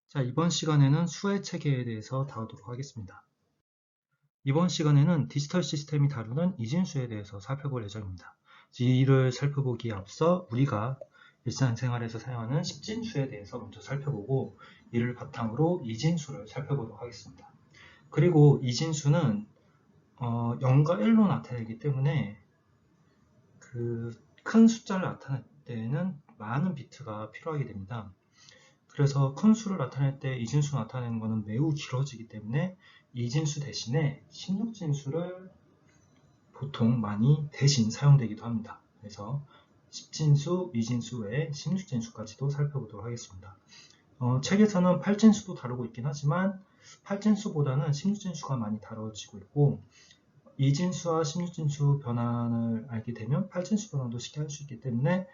자, 이번 시간에는 수의 체계에 대해서 다루도록 하겠습니다. 이번 시간에는 디지털 시스템이 다루는 이진수에 대해서 살펴볼 예정입니다. 이를 살펴보기에 앞서 우리가 일상생활에서 사용하는 십진수에 대해서 먼저 살펴보고 이를 바탕으로 이진수를 살펴보도록 하겠습니다. 그리고 이진수는 0과 1로 나타내기 때문에 그 큰 숫자를 나타낼 때에는 많은 비트가 필요하게 됩니다. 그래서 큰 수를 나타낼 때 이진수 나타내는 것은 매우 길어지기 때문에 이진수 대신에 16진수를 보통 많이 대신 사용되기도 합니다. 그래서 10진수, 이진수 외에 16진수까지도 살펴보도록 하겠습니다. 책에서는 8진수도 다루고 있긴 하지만 8진수보다는 16진수가 많이 다뤄지고 있고 이진수와 16진수 변환을 알게 되면 8진수 변환도 쉽게 할 수 있기 때문에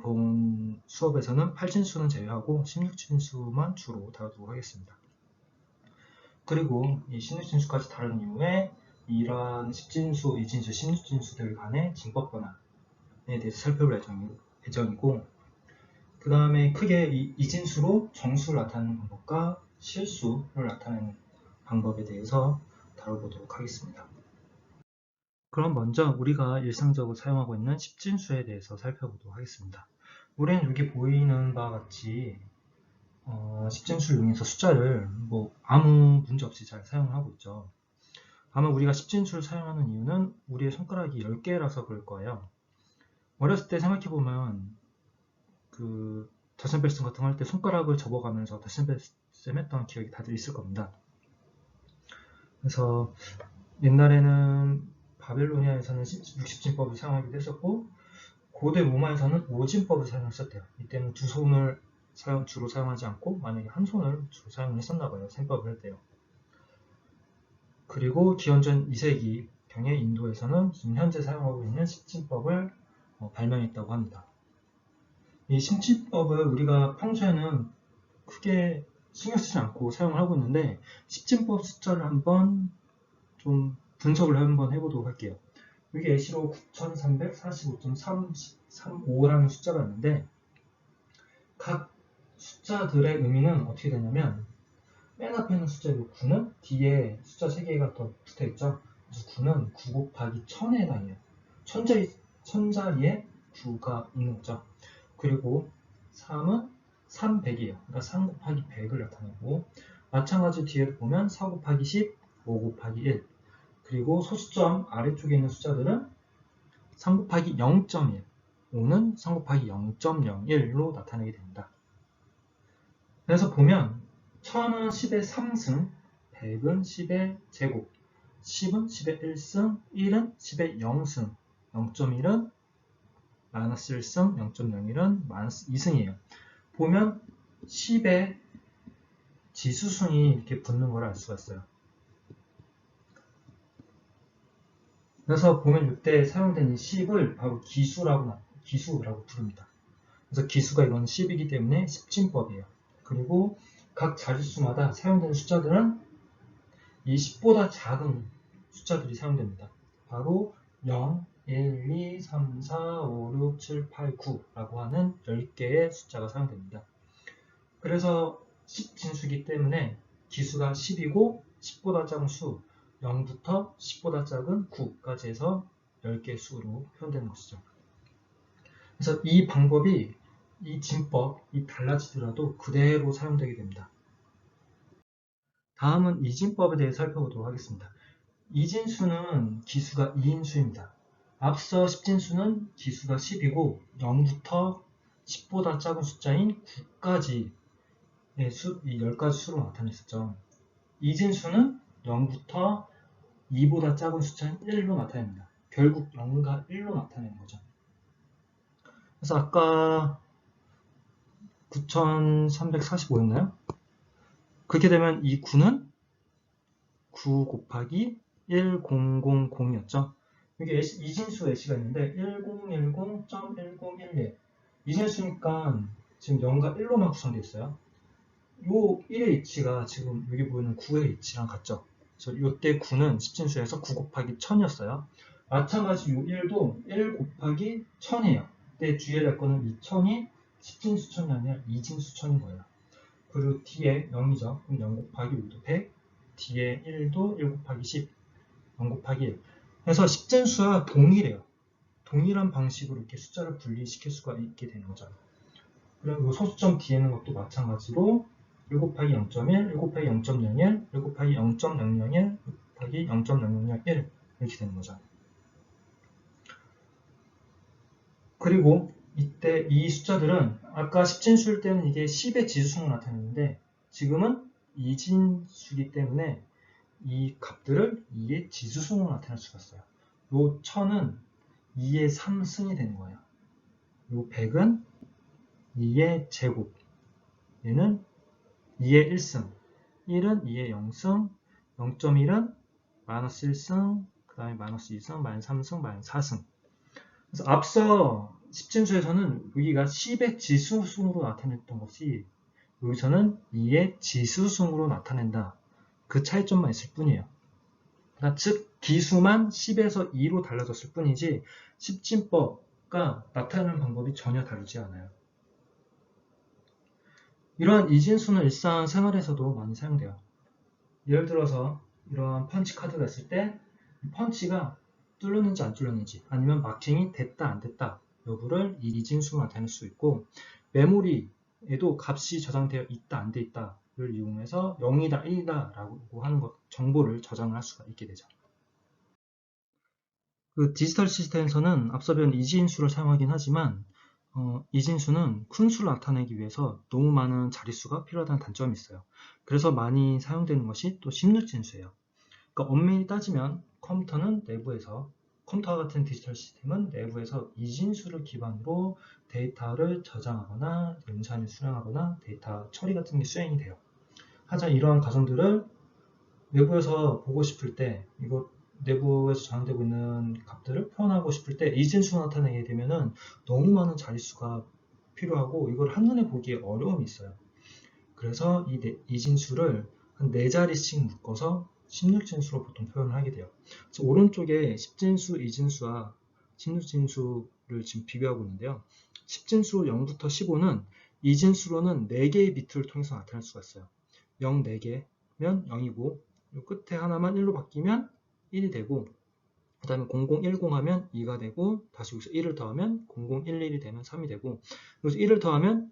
본 수업에서는 8진수는 제외하고 16진수만 주로 다루도록 하겠습니다. 그리고 이 16진수까지 다룬 이후에 이러한 10진수, 이진수, 16진수들 간의 진법 변환에 대해서 살펴볼 예정이고 그 다음에 크게 이 이진수로 정수를 나타내는 방법과 실수를 나타내는 방법에 대해서 다뤄보도록 하겠습니다. 그럼 먼저 우리가 일상적으로 사용하고 있는 십진수에 대해서 살펴보도록 하겠습니다. 우리는 여기 보이는 바와 같이 십진수를 이용해서 숫자를 아무 문제 없이 잘 사용하고 있죠. 아마 우리가 십진수를 사용하는 이유는 우리의 손가락이 10개라서 그럴 거예요. 어렸을 때 생각해보면 그 덧셈뺄셈 같은 거 할 때 손가락을 접어가면서 덧셈뺄셈 했던 기억이 다들 있을 겁니다. 그래서 옛날에는 바벨로니아에서는 60진법을 사용하기도 했었고 고대 로마에서는 5진법을 사용했었대요. 이때는 두 손을 주로 사용하지 않고 만약에 한 손을 주로 사용했었나봐요. 셈법을 할 때요. 그리고 기원전 2세기 경에 인도에서는 지금 현재 사용하고 있는 십진법을 발명했다고 합니다. 이 십진법을 우리가 평소에는 크게 신경 쓰지 않고 사용을 하고 있는데 십진법 숫자를 한번 좀 분석을 한번 해보도록 할게요. 여기 예시로 9345.335라는 숫자가 있는데 각 숫자들의 의미는 어떻게 되냐면 맨 앞에 있는 숫자 9는 뒤에 숫자 3개가 더 붙어있죠. 그래서 9는 9 곱하기 1000에 해당해요. 천자리에 9가 있는 거죠. 그리고 3은 300이에요. 그러니까 3 곱하기 100을 나타내고 마찬가지로 뒤에도 보면 4 곱하기 10, 5 곱하기 1 그리고 소수점 아래쪽에 있는 숫자들은 3 곱하기 0.1 5는 3 곱하기 0.01로 나타내게 됩니다. 그래서 보면 1000은 10의 3승, 100은 10의 제곱, 10은 10의 1승, 1은 10의 0승, 0.1은 마이너스 1승, 0.01은 마이너스 2승이에요. 보면 10의 지수승이 이렇게 붙는 걸 알 수가 있어요. 그래서 보면 이때 사용된 이 10을 바로 기수라고 부릅니다. 그래서 기수가 이건 10이기 때문에 십진법이에요. 그리고 각 자릿수마다 사용되는 숫자들은 이 10보다 작은 숫자들이 사용됩니다. 바로 0, 1, 2, 3, 4, 5, 6, 7, 8, 9라고 하는 10개의 숫자가 사용됩니다. 그래서 10진수이기 때문에 기수가 10이고 10보다 작은 수 0부터 10보다 작은 9까지 해서 10개의 수로 표현되는 것이죠. 그래서 이 방법이 이 진법이 달라지더라도 그대로 사용되게 됩니다. 다음은 이진법에 대해 살펴보도록 하겠습니다. 이진수는 기수가 2인수입니다. 앞서 십진수는 기수가 10이고 0부터 10보다 작은 숫자인 9까지 이 10가지 수로 나타냈었죠. 이진수는 0부터 2보다 작은 숫자인 1로 나타냅니다. 결국 0과 1로 나타내는 거죠. 그래서 아까 9345였나요? 그렇게 되면 이 9는 9 곱하기 1000이었죠. 여기 이진수 예시가 있는데 1010.1011 이진수니까 지금 0과 1로만 구성되어 있어요. 요 1의 위치가 지금 여기 보이는 9의 위치랑 같죠. 그래서 이때 9는 십진수에서 9 곱하기 1000이었어요. 마찬가지 요 1도 1 곱하기 1000이에요. 근데 주의해야 할 거는 이 1000이 10진수천이 아니라 2진수천인 거예요. 그리고 뒤에 0이죠. 그럼 0 곱하기 5도 100, 뒤에 1도 1 곱하기 10, 0 곱하기 1. 그래서 10진수와 동일해요. 동일한 방식으로 이렇게 숫자를 분리시킬 수가 있게 되는 거죠. 그리고 소수점 뒤에 있는 것도 마찬가지로 1 곱하기 0.1, 1 곱하기 0.01, 1 곱하기 0.001, 1 곱하기 0.0001 이렇게 되는 거죠. 그리고 이때 이 숫자들은 아까 10진수일 때는 이게 10의 지수승으로 나타냈는데 지금은 2진수이기 때문에 이 값들을 2의 지수승으로 나타낼 수가 있어요. 요 1000은 2의 3승이 되는 거예요. 요 100은 2의 제곱, 얘는 2의 1승, 1은 2의 0승, 0.1은 마이너스 1승, 그 다음에 마이너스 2승, 마이너스 3승, 마이너스 4승. 그래서 앞서 10진수에서는 여기가 10의 지수승으로 나타냈던 것이 여기서는 2의 지수승으로 나타낸다. 그 차이점만 있을 뿐이에요. 그러니까 즉 기수만 10에서 2로 달라졌을 뿐이지 10진법과 나타내는 방법이 전혀 다르지 않아요. 이러한 이진수는 일상생활에서도 많이 사용돼요. 예를 들어서 이러한 펀치 카드가 있을 때 펀치가 뚫렸는지 안 뚫렸는지 아니면 마킹이 됐다 안 됐다 여부를 이 이진수로 나타낼 수 있고 메모리에도 값이 저장되어 있다 안 돼 있다를 이용해서 0이다 1이다 라고 하는 것 정보를 저장할 수가 있게 되죠. 그 디지털 시스템에서는 앞서 배운 이진수를 사용하긴 하지만 이진수는 큰 수를 나타내기 위해서 너무 많은 자릿수가 필요하다는 단점이 있어요. 그래서 많이 사용되는 것이 또 16진수예요. 그러니까 엄밀히 따지면 컴퓨터와 같은 디지털 시스템은 내부에서 이진수를 기반으로 데이터를 저장하거나 연산을 수령하거나 데이터 처리 같은 게 수행이 돼요. 하지만 이러한 가정들을 외부에서 보고 싶을 때 이거 내부에서 저장되고 있는 값들을 표현하고 싶을 때 이진수가 나타내게 되면은 너무 많은 자릿수가 필요하고 이걸 한눈에 보기에 어려움이 있어요. 그래서 이 이진수를 한 4자리씩 묶어서 16진수로 보통 표현을 하게 돼요. 그래서 오른쪽에 10진수, 이진수와 16진수를 지금 비교하고 있는데요. 10진수 0부터 15는 이진수로는 4개의 비트를 통해서 나타낼 수가 있어요. 0 4개면 0이고 끝에 하나만 1로 바뀌면 1이 되고 그 다음에 0010 하면 2가 되고 다시 여기서 1을 더하면 0011이 되면 3이 되고 여기서 1을 더하면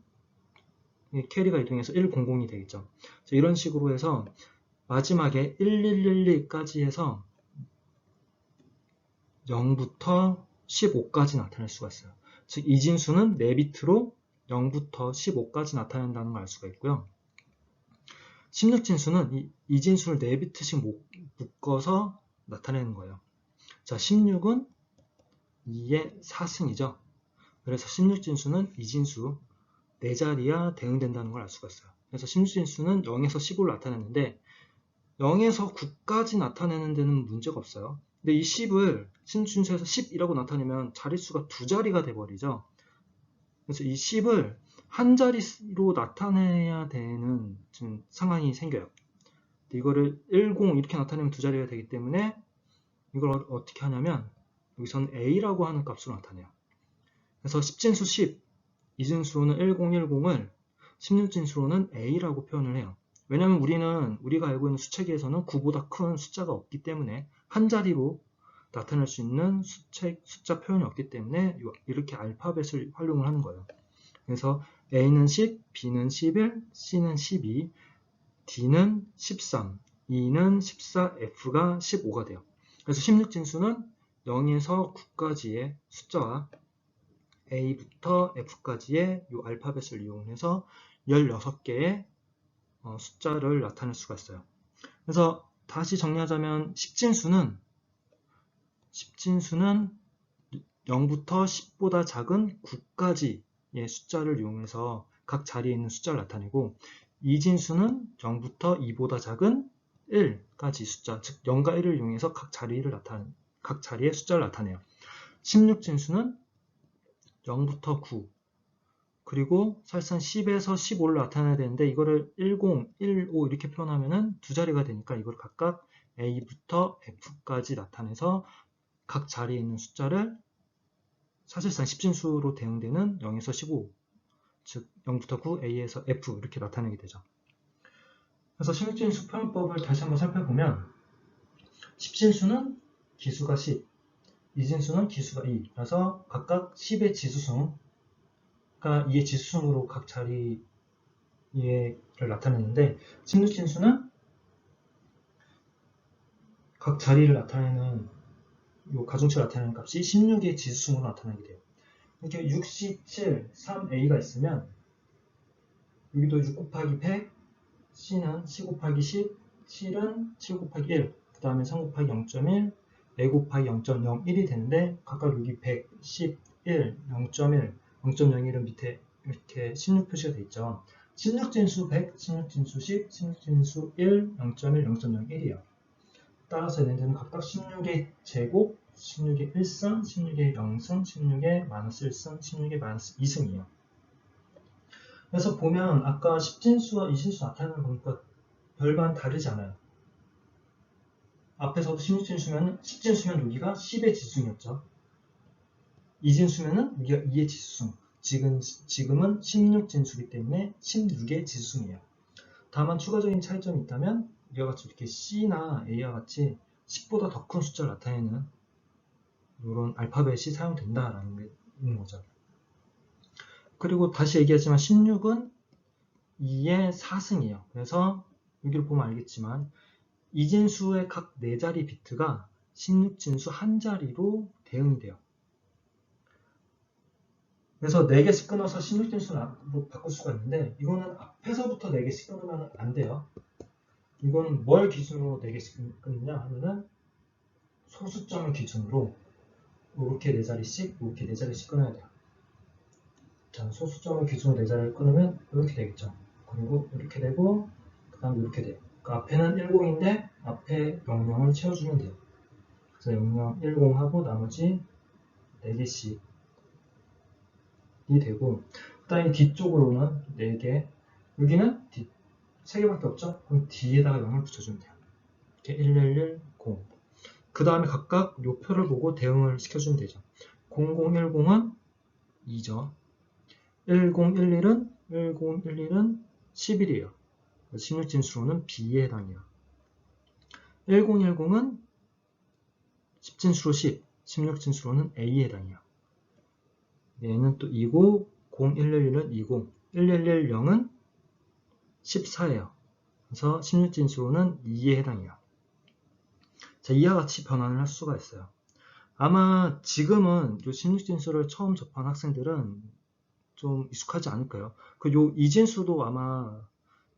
캐리가 이동해서 100이 되겠죠. 이런 식으로 해서 마지막에 1112까지 해서 0부터 15까지 나타낼 수가 있어요. 즉 이진수는 4비트로 0부터 15까지 나타낸다는 걸 알 수가 있고요. 16진수는 이진수를 4비트씩 묶어서 나타내는 거예요. 자, 16은 2의 4승이죠. 그래서 16진수는 이진수 4자리야 대응된다는 걸 알 수가 있어요. 그래서 16진수는 0에서 15를 나타내는데 0에서 9까지 나타내는 데는 문제가 없어요. 근데 이 10을 16진수에서 10이라고 나타내면 자릿수가 2자리가 돼버리죠. 그래서 이 10을 한 자리로 나타내야 되는 지금 상황이 생겨요. 이거를 10 이렇게 나타내면 2자리가 되기 때문에 이걸 어떻게 하냐면 여기서는 a라고 하는 값으로 나타내요. 그래서 10진수 10, 이진수로는 1010을 16진수로는 a라고 표현을 해요. 왜냐하면 우리가 알고 있는 수체계에서는 9보다 큰 숫자가 없기 때문에 한 자리로 나타낼 수 있는 숫자 표현이 없기 때문에 이렇게 알파벳을 활용을 하는 거예요. 그래서 a는 10, b는 11, c는 12, d는 13, e는 14, f가 15가 돼요. 그래서 16진수는 0에서 9까지의 숫자와 a부터 f까지의 이 알파벳을 이용해서 16개의 숫자를 나타낼 수가 있어요. 그래서 다시 정리하자면 10진수는 0부터 10보다 작은 9까지의 숫자를 이용해서 각 자리에 있는 숫자를 나타내고 이진수는 0부터 2보다 작은 1까지 숫자, 즉 0과 1을 이용해서 각 자리의 숫자를 나타내요. 16진수는 0부터 9 그리고 사실상 10에서 15를 나타내야 되는데 이거를 10, 15 이렇게 표현하면은 2자리가 되니까 이걸 각각 A부터 F까지 나타내서 각 자리에 있는 숫자를 사실상 10진수로 대응되는 0에서 15, 즉 0부터 9, A에서 F 이렇게 나타내게 되죠. 그래서 16진수 표현법을 다시 한번 살펴보면 10진수는 기수가 10, 2진수는 기수가 2, 그래서 각각 10의 지수승, 그러니까 2의 지수승으로 각 자리를 나타내는데 16진수는 각 자리를 나타내는 요 가중치를 나타내는 값이 16의 지수승으로 나타나게 돼요. 이렇게 67, 3a가 있으면 여기도 6 곱하기 100, c는 10 곱하기 10, 7은 7 곱하기 1, 그 다음에 3 곱하기 0.1, a 곱하기 0.01이 되는데 각각 여기 100, 10, 1, 0.1, 0.01은 밑에 이렇게 16 표시가 되어 있죠. 16진수 100, 16진수 10, 16진수 1, 0.1, 0.01이에요. 따라서 얘네들은 각각 16의 제곱, 16의 1승, 16의 0승, 16의 마이너스 1승, 16의 마이너스 2승이에요. 그래서 보면 아까 10진수와 2진수 나타내는 거 보니까 별반 다르지 않아요. 앞에서도 10진수면 여기가 10의 지수승이었죠. 2진수면은 여기가 2의 지수승. 지금은 16진수이기 때문에 16의 지수승이에요. 다만 추가적인 차이점이 있다면 이와 같이 이렇게 C나 A와 같이 10보다 더 큰 숫자를 나타내는 이런 알파벳이 사용된다라는 게 있는 거죠. 그리고 다시 얘기하지만 16은 2의 4승이에요. 그래서 여기를 보면 알겠지만 2진수의 각 4자리 비트가 16진수 한 자리로 대응이 돼요. 그래서 4개씩 끊어서 16진수로 바꿀 수가 있는데 이거는 앞에서부터 4개씩 끊으면 안 돼요. 이건 뭘 기준으로 4개씩 끊느냐 하면은 소수점을 기준으로 이렇게 4자리씩 이렇게 4자리씩 끊어야 돼요. 자, 소수점을 기준으로 4자리를 끊으면 이렇게 되겠죠. 그리고 이렇게 되고 그 다음 이렇게 돼요. 그러니까 앞에는 10인데 앞에 00을 채워주면 돼요. 그래서 00, 10 하고 나머지 4개씩이 되고 그 다음에 뒤쪽으로는 4개, 여기는 3개밖에 없죠? 그럼 뒤에다가 0을 붙여주면 돼요. 이렇게 1110. 그 다음에 각각 요 표를 보고 대응을 시켜주면 되죠. 0010은 2죠. 1011은 11이에요. 16진수로는 B에 해당해요. 1010은 10진수로 10, 16진수로는 A에 해당해요. 얘는 또 2고 0111은 20, 1110은 14예요. 그래서 16진수로는 2에 해당해요. 자, 이와 같이 변환을 할 수가 있어요. 아마 지금은 요 16진수를 처음 접한 학생들은 좀 익숙하지 않을까요? 요 이진수도 아마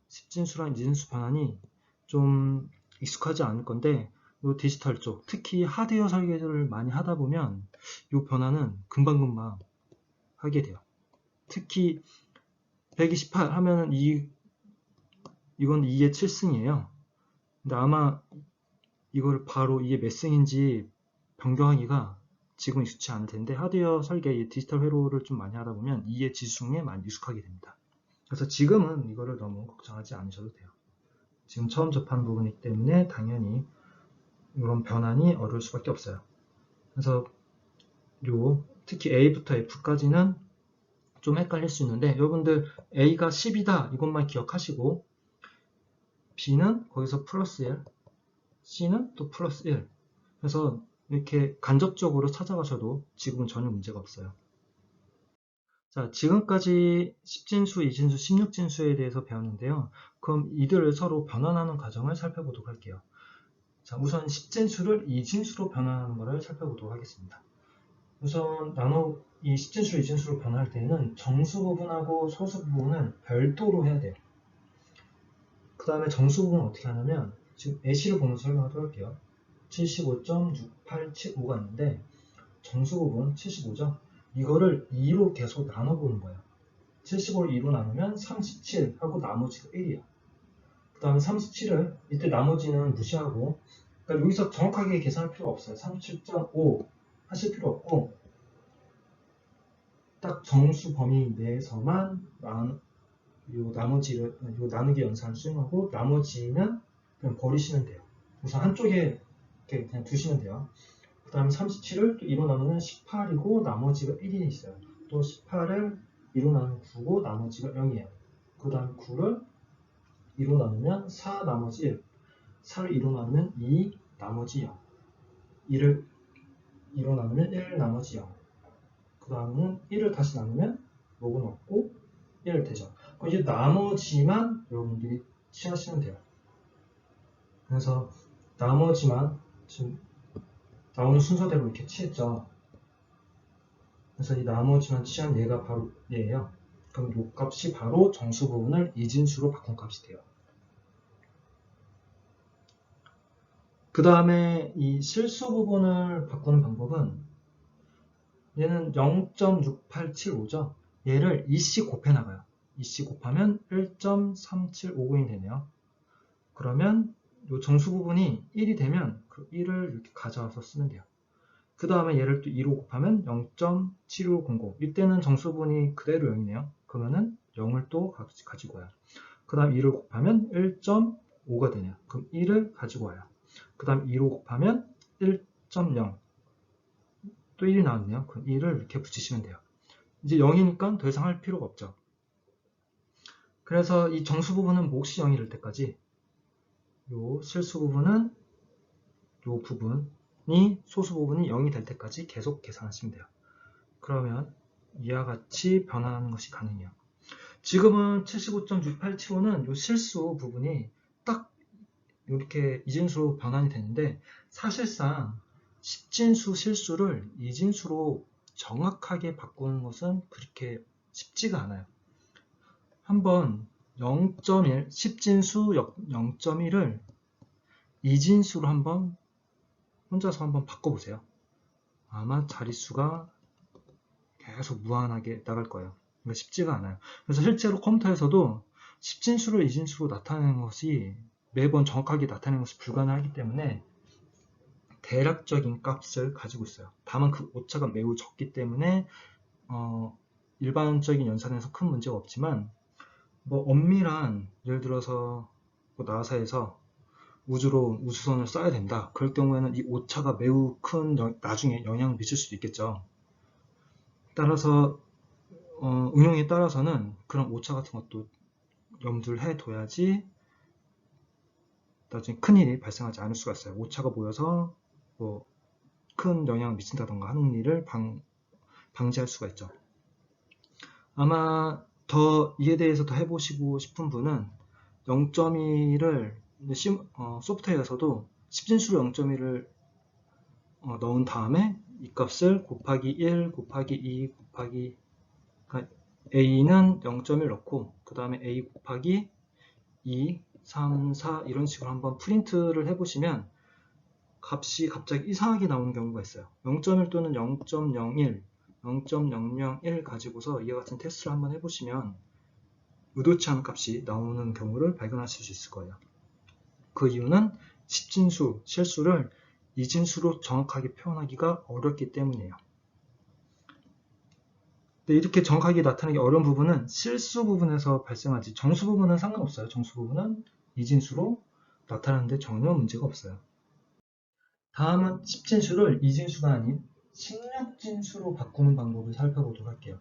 10진수랑 2진수 변환이 좀 익숙하지 않을 건데 요 디지털 쪽, 특히 하드웨어 설계를 많이 하다 보면 요 변환은 금방금방 하게 돼요. 특히 128 하면은 이건 2의 7승이에요. 근데 아마 이걸 바로 이게 몇 승인지 변경하기가 지금 익숙치 않을 텐데 하드웨어 설계, 디지털 회로를 좀 많이 하다 보면 2의 지수승에 많이 익숙하게 됩니다. 그래서 지금은 이거를 너무 걱정하지 않으셔도 돼요. 지금 처음 접하는 부분이기 때문에 당연히 이런 변환이 어려울 수밖에 없어요. 그래서 특히 A부터 F까지는 좀 헷갈릴 수 있는데 여러분들 A가 10이다 이것만 기억하시고 B는 거기서 플러스 1, C는 또 플러스 1. 그래서 이렇게 간접적으로 찾아가셔도 지금은 전혀 문제가 없어요. 자, 지금까지 10진수, 2진수, 16진수에 대해서 배웠는데요. 그럼 이들을 서로 변환하는 과정을 살펴보도록 할게요. 자, 우선 10진수를 2진수로 변환하는 것을 살펴보도록 하겠습니다. 우선 이 10진수를 2진수로 변환할 때는 정수 부분하고 소수 부분은 별도로 해야 돼요. 그 다음에 정수 부분은 어떻게 하냐면 지금 예시를 보면서 설명하도록 할게요. 75.6875가 있는데 정수 부분 75죠. 이거를 2로 계속 나눠보는 거예요. 75를 2로 나누면 37 하고 나머지가 1이야. 그 다음에 37을 이때 나머지는 무시하고 그러니까 여기서 정확하게 계산할 필요가 없어요. 37.5 하실 필요 없고 딱 정수 범위 내에서만 요 나누기 연산을 수행하고 나머지는 그냥 버리시면 돼요. 우선 한쪽에 이렇게 그냥 두시면 돼요. 그 다음에 37을 또 2로 나누면 18이고 나머지가 1이 있어요. 또 18을 2로 나누면 9고 나머지가 0이에요. 그 다음에 9를 2로 나누면 4 나머지 1, 4를 2로 나누면 2 나머지 0, 2를 2로 나누면 1 나머지 0, 그 다음은 1을 다시 나누면 목은 없고 1 되죠. 그럼 이제 나머지만 여러분들이 취하시면 돼요. 그래서 나머지만 지금 나오는 순서대로 이렇게 취했죠. 그래서 이 나머지만 취한 얘가 바로 얘예요. 그럼 이 값이 바로 정수 부분을 이진수로 바꾼 값이 돼요. 그 다음에 이 실수 부분을 바꾸는 방법은 얘는 0.6875죠. 얘를 2씩 곱해 나가요. 2씩 곱하면 1.3759이 되네요. 그러면 이 정수 부분이 1이 되면 그 1을 이렇게 가져와서 쓰면 돼요. 그 다음에 얘를 또 2로 곱하면 0.7500. 이때는 정수 부분이 그대로 0이네요. 그러면은 0을 또 가지고 와요. 그 다음 2를 곱하면 1.5가 되네요. 그럼 1을 가지고 와요. 그 다음 2로 곱하면 1.0. 또 1이 나왔네요. 그럼 1을 이렇게 붙이시면 돼요. 이제 0이니까 더 이상 할 필요가 없죠. 그래서 이 정수 부분은 몫이 0이 될 때까지 요 실수 부분은 요 부분이 소수 부분이 0이 될 때까지 계속 계산하시면 돼요. 그러면 이와 같이 변환하는 것이 가능해요. 지금은 75.6875는 요 실수 부분이 딱 이렇게 이진수로 변환이 되는데 사실상 10진수 실수를 이진수로 정확하게 바꾸는 것은 그렇게 쉽지가 않아요. 한번 0.1, 10진수 0.1을 이진수로 한번 혼자서 한번 바꿔보세요. 아마 자릿수가 계속 무한하게 나갈 거예요. 그러니까 쉽지가 않아요. 그래서 실제로 컴퓨터에서도 10진수를 이진수로 나타내는 것이 매번 정확하게 나타내는 것이 불가능하기 때문에 대략적인 값을 가지고 있어요. 다만 그 오차가 매우 적기 때문에 일반적인 연산에서 큰 문제가 없지만 뭐 엄밀한 예를 들어서 뭐 나사에서 우주로 우주선을 쏴야 된다. 그럴 경우에는 이 오차가 매우 큰 나중에 영향을 미칠 수도 있겠죠. 따라서 응용에 따라서는 그런 오차 같은 것도 염두를 해둬야지 나중에 큰일이 발생하지 않을 수가 있어요. 오차가 모여서 뭐 큰 영향을 미친다던가 하는 일을 방지할 수가 있죠. 아마 더 이에 대해서 더 해보시고 싶은 분은 0.1을 소프트웨어에서도 10진수로 0.1을 넣은 다음에 이 값을 곱하기 1 곱하기 2 곱하기 그러니까 a는 0.1 넣고 그 다음에 a 곱하기 2, 3, 4 이런 식으로 한번 프린트를 해보시면 값이 갑자기 이상하게 나오는 경우가 있어요. 0.1 또는 0.01, 0.001 가지고서 이와 같은 테스트를 한번 해보시면 의도치 않은 값이 나오는 경우를 발견하실 수 있을 거예요. 그 이유는 10진수, 실수를 이진수로 정확하게 표현하기가 어렵기 때문이에요. 근데 이렇게 정확하게 나타내기 어려운 부분은 실수 부분에서 발생하지 정수 부분은 상관없어요. 정수 부분은 이진수로 나타나는데 전혀 문제가 없어요. 다음은 10진수를 이진수가 아닌 16진수로 바꾸는 방법을 살펴보도록 할게요.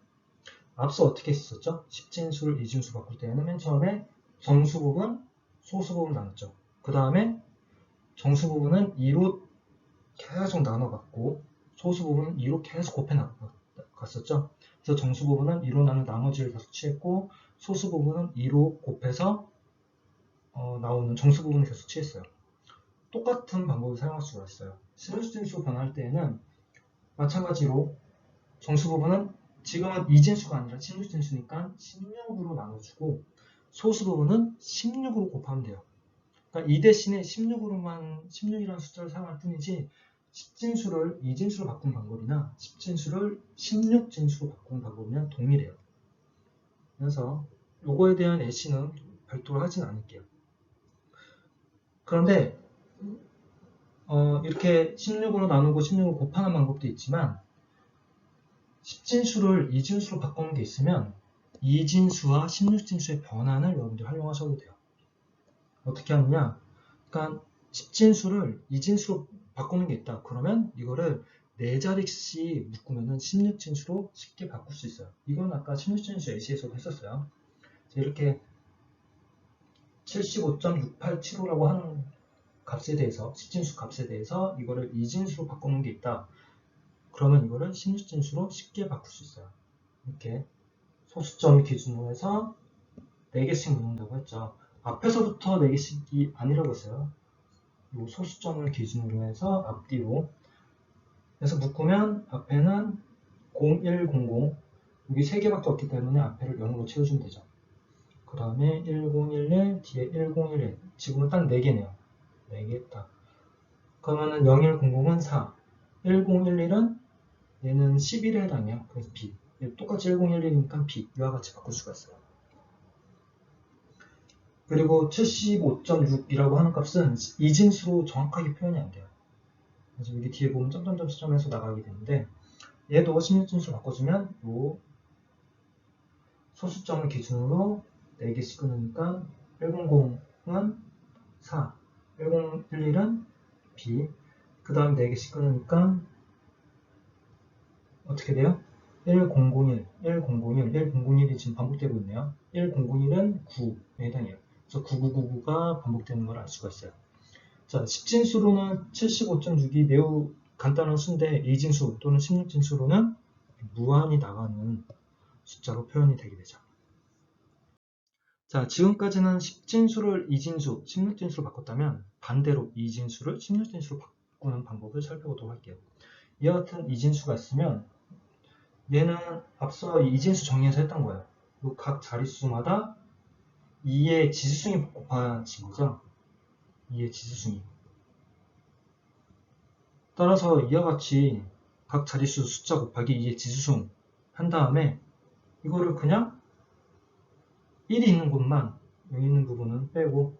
앞서 어떻게 했었죠? 10진수를 이진수로 바꿀 때는 맨 처음에 정수 부분, 소수 부분 나눴죠. 그 다음에 정수 부분은 2로 계속 나눠갔고 소수 부분은 2로 계속 곱해 나갔었죠. 그래서 정수 부분은 2로 나눈 나머지를 계속 취했고 소수 부분은 2로 곱해서 나오는 정수 부분을 계속 취했어요. 똑같은 방법을 사용할 수가 있어요. 16진수로 변할 때에는 마찬가지로 정수 부분은 지금은 2진수가 아니라 16진수니까 16으로 나눠주고 소수 부분은 16으로 곱하면 돼요. 그러니까 이 대신에 16이라는 숫자를 사용할 뿐이지 10진수를 2진수로 바꾼 방법이나 10진수를 16진수로 바꾸는 방법이랑 동일해요. 그래서 요거에 대한 예시는 별도로 하진 않을게요. 그런데 이렇게 16으로 나누고 16으로 곱하는 방법도 있지만 10진수를 2진수로 바꾸는 게 있으면 2진수와 16진수의 변환을 여러분들 활용하셔도 돼요. 어떻게 하느냐? 그러니까 10진수를 2진수로 바꾸는 게 있다. 그러면 이거를 4자릿씩 묶으면 16진수로 쉽게 바꿀 수 있어요. 이건 아까 16진수 예시에서도 했었어요. 이렇게 75.6875라고 하는 값에 대해서, 10진수 값에 대해서 이거를 2진수로 바꾸는 게 있다. 그러면 이거를 16진수로 쉽게 바꿀 수 있어요. 이렇게 소수점 기준으로 해서 4개씩 묶는다고 했죠. 앞에서부터 4개씩이 아니라고 했어요. 이 소수점을 기준으로 해서 앞뒤로 해서 묶으면 앞에는 0100 여기 3개밖에 없기 때문에 앞에를 0으로 채워주면 되죠. 그 다음에 1011 뒤에 1011 지금은 딱 4개네요. 4개 딱. 그러면은 0100은 4 1011은 얘는 11에 해당해요. 그래서 B 똑같이 1011이니까 B 이와 같이 바꿀 수가 있어요. 그리고 75.6이라고 하는 값은 이진수로 정확하게 표현이 안 돼요. 그래서 여기 뒤에 보면 점점점점해서 나가게 되는데 얘도 16진수로 바꿔주면 요 소수점을 기준으로 4개씩 끊으니까 100은 4, 1011은 B 그 다음 4개씩 끊으니까 어떻게 돼요? 1001, 1001, 1001이 지금 반복되고 있네요. 1001은 9에 해당해요. 그래서 9999가 반복되는 걸 알 수가 있어요. 자, 10진수로는 75.6이 매우 간단한 수인데 2진수 또는 16진수로는 무한히 나가는 숫자로 표현이 되게 되죠. 자, 지금까지는 10진수를 2진수, 16진수로 바꿨다면 반대로 2진수를 16진수로 바꾸는 방법을 살펴보도록 할게요. 이와 같은 2진수가 있으면 얘는 앞서 2진수 정리해서 했던 거예요. 각 자릿수마다 2의 지수승이 곱해진 거죠. 2의 지수승이. 따라서 이와 같이 각 자릿수 숫자 곱하기 2의 지수승 한 다음에 이거를 그냥 1이 있는 곳만 여기 있는 부분은 빼고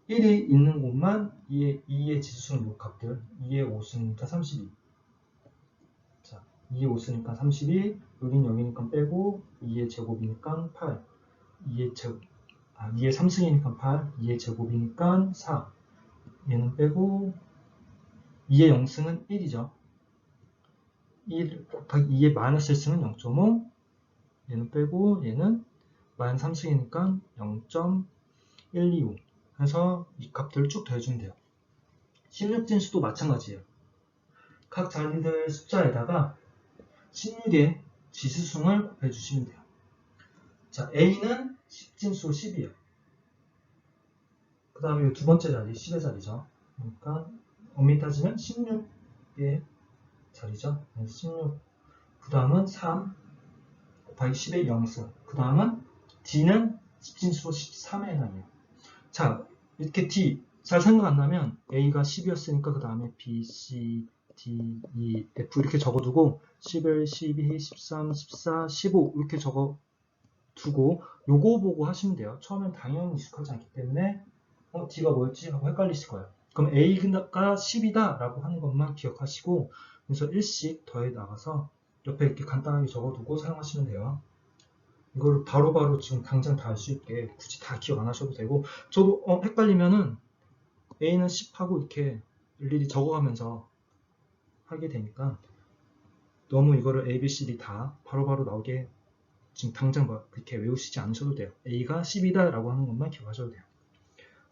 1이 있는 곳만 2의 지수승 요 값들 2의 5승이니까 32 자, 2의 5승이니까 32 여긴 여기니까 빼고 2의 제곱이니까 8 2의 3승이니까 8 2의 제곱이니까 4 얘는 빼고 2의 0승은 1이죠 1 곱하기 2의 마이너스 1승은 0.5 얘는 빼고 얘는 마이너스 3승이니까 0.125 해서 이 값들을 쭉 더해주면 돼요. 16진수도 마찬가지예요. 각 자리들 숫자에다가 16의 지수승을 곱해주시면 돼요. 자, A는 10진수 10이에요. 그 다음에 두 번째 자리 10의 자리죠. 그러니까 엄밀히 따지면 16의 자리죠. 16. 그 다음은 3 곱하기 10의 0승. 그 다음은 D는 10진수로 13에 해당해요. 자, 이렇게 D 잘 생각 안 나면 A가 10이었으니까 그 다음에 B, C, D, E, F 이렇게 적어두고 11, 12, 13, 14, 15 이렇게 적어두고 요거 보고 하시면 돼요. 처음엔 당연히 익숙하지 않기 때문에 D가 뭐였지? 하고 헷갈리실 거예요. 그럼 A가 10이다 라고 하는 것만 기억하시고 그래서 1씩 더해 나가서 옆에 이렇게 간단하게 적어두고 사용하시면 돼요. 이걸 바로바로 지금 당장 다 할 수 있게 굳이 다 기억 안 하셔도 되고 저도 헷갈리면은 A는 10하고 이렇게 일일이 적어가면서 하게 되니까 너무 이거를 A, B, C, D 다 바로바로 나오게 지금 당장 그렇게 외우시지 않으셔도 돼요. A가 10이다 라고 하는 것만 기억하셔도 돼요.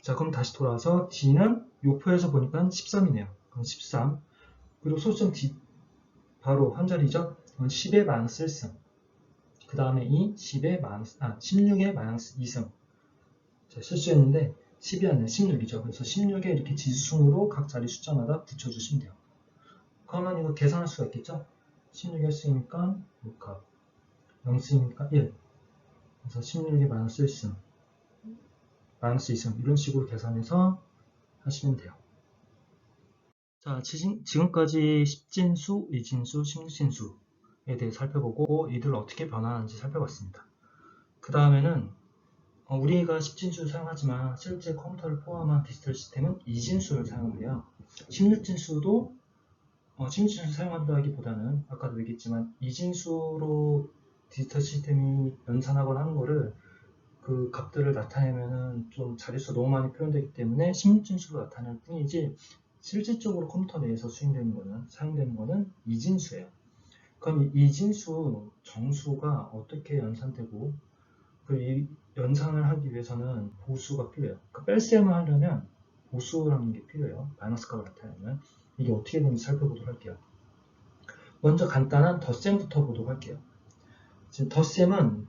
자, 그럼 다시 돌아와서 D는 요 표에서 보니까 13이네요. 그럼 13 그리고 소수점 D 바로 한 자리죠. 그럼 10의 마이너스 1승 그 다음에 이 16의 마이너스 2승 자, 실수했는데 10이 아니라 16이죠. 그래서 16에 이렇게 지수승으로 각 자리 숫자마다 붙여주시면 돼요. 그러면 이거 계산할 수가 있겠죠? 16의 수이니까 6값 0승이니까 1 그래서 16의 마이너스 1승 마이너스 2승 이런 식으로 계산해서 하시면 돼요. 자, 지금까지 10진수, 2진수, 16진수에 대해 살펴보고 이들을 어떻게 변화하는지 살펴봤습니다. 그 다음에는 우리가 10진수를 사용하지만 실제 컴퓨터를 포함한 디지털 시스템은 2진수를 사용해요. 16진수도 16진수 사용한다기보다는 아까도 얘기했지만 2진수로 디지털 시스템이 연산하거나 하는 거를 그 값들을 나타내면은 좀 자릿수 너무 많이 표현되기 때문에 16진수로 나타낼 뿐이지 실질적으로 컴퓨터 내에서 사용되는 거는 이진수예요. 그럼 이 이진수 정수가 어떻게 연산되고 이 연산을 하기 위해서는 보수가 필요해요. 그러니까 뺄셈을 하려면 보수라는 게 필요해요. 마이너스 값을 나타내면. 이게 어떻게 되는지 살펴보도록 할게요. 먼저 간단한 덧셈부터 보도록 할게요. 지금 덧셈은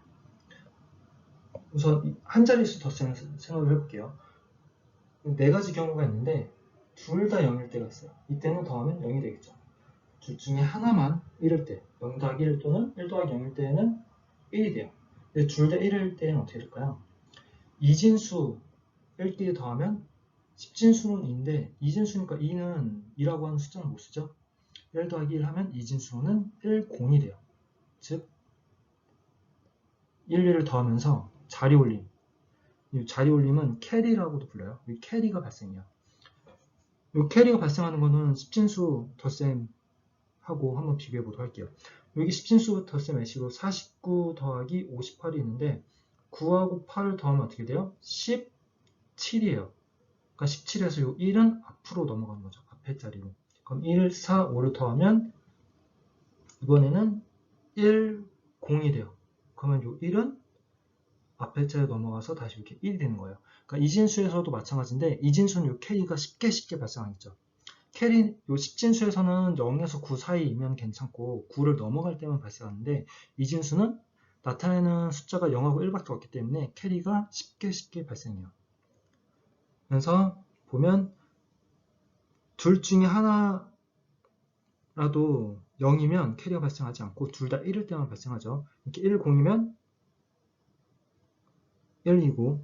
우선 한 자릿수 덧셈을 생각을 해볼게요. 네 가지 경우가 있는데 둘 다 0일 때가 있어요. 이때는 더하면 0이 되겠죠. 둘 중에 하나만 1일 때, 0 더하기 1 또는 1 더하기 0일 때는 1이 돼요. 둘 다 1일 때는 어떻게 될까요? 이진수 1끼리 더하면 10진수는 2인데 이진수니까 2는 2라고 하는 숫자는 못 쓰죠. 1 더하기 1 하면 이진수는 1, 0이 돼요. 즉 1, 1을 더하면서 자리 올림. 이 자리 올림은 캐리라고도 불러요. 이 캐리가 발생해요. 이 캐리가 발생하는 거는 10진수 덧셈하고 한번 비교해 보도록 할게요. 여기 10진수 덧셈 예시로 49 더하기 58이 있는데 9하고 8을 더하면 어떻게 돼요? 17이에요. 그러니까 17에서 요 1은 앞으로 넘어가는 거죠. 앞에 자리로. 그럼 1, 4, 5를 더하면 이번에는 1, 0이 돼요. 그러면 요 1은 앞에 자리로 넘어가서 다시 이렇게 1이 되는 거예요. 그러니까 이진수에서도 마찬가지인데 이진수는 요 캐리가 쉽게 발생하겠죠. 캐리 요 10진수에서는 0에서 9 사이이면 괜찮고 9를 넘어갈 때만 발생하는데 이진수는 나타내는 숫자가 0하고 1밖에 없기 때문에 캐리가 쉽게 발생해요. 그래서 보면 둘 중에 하나라도 0이면 캐리가 발생하지 않고 둘 다 1일 때만 발생하죠. 이렇게 1, 0이면 1이고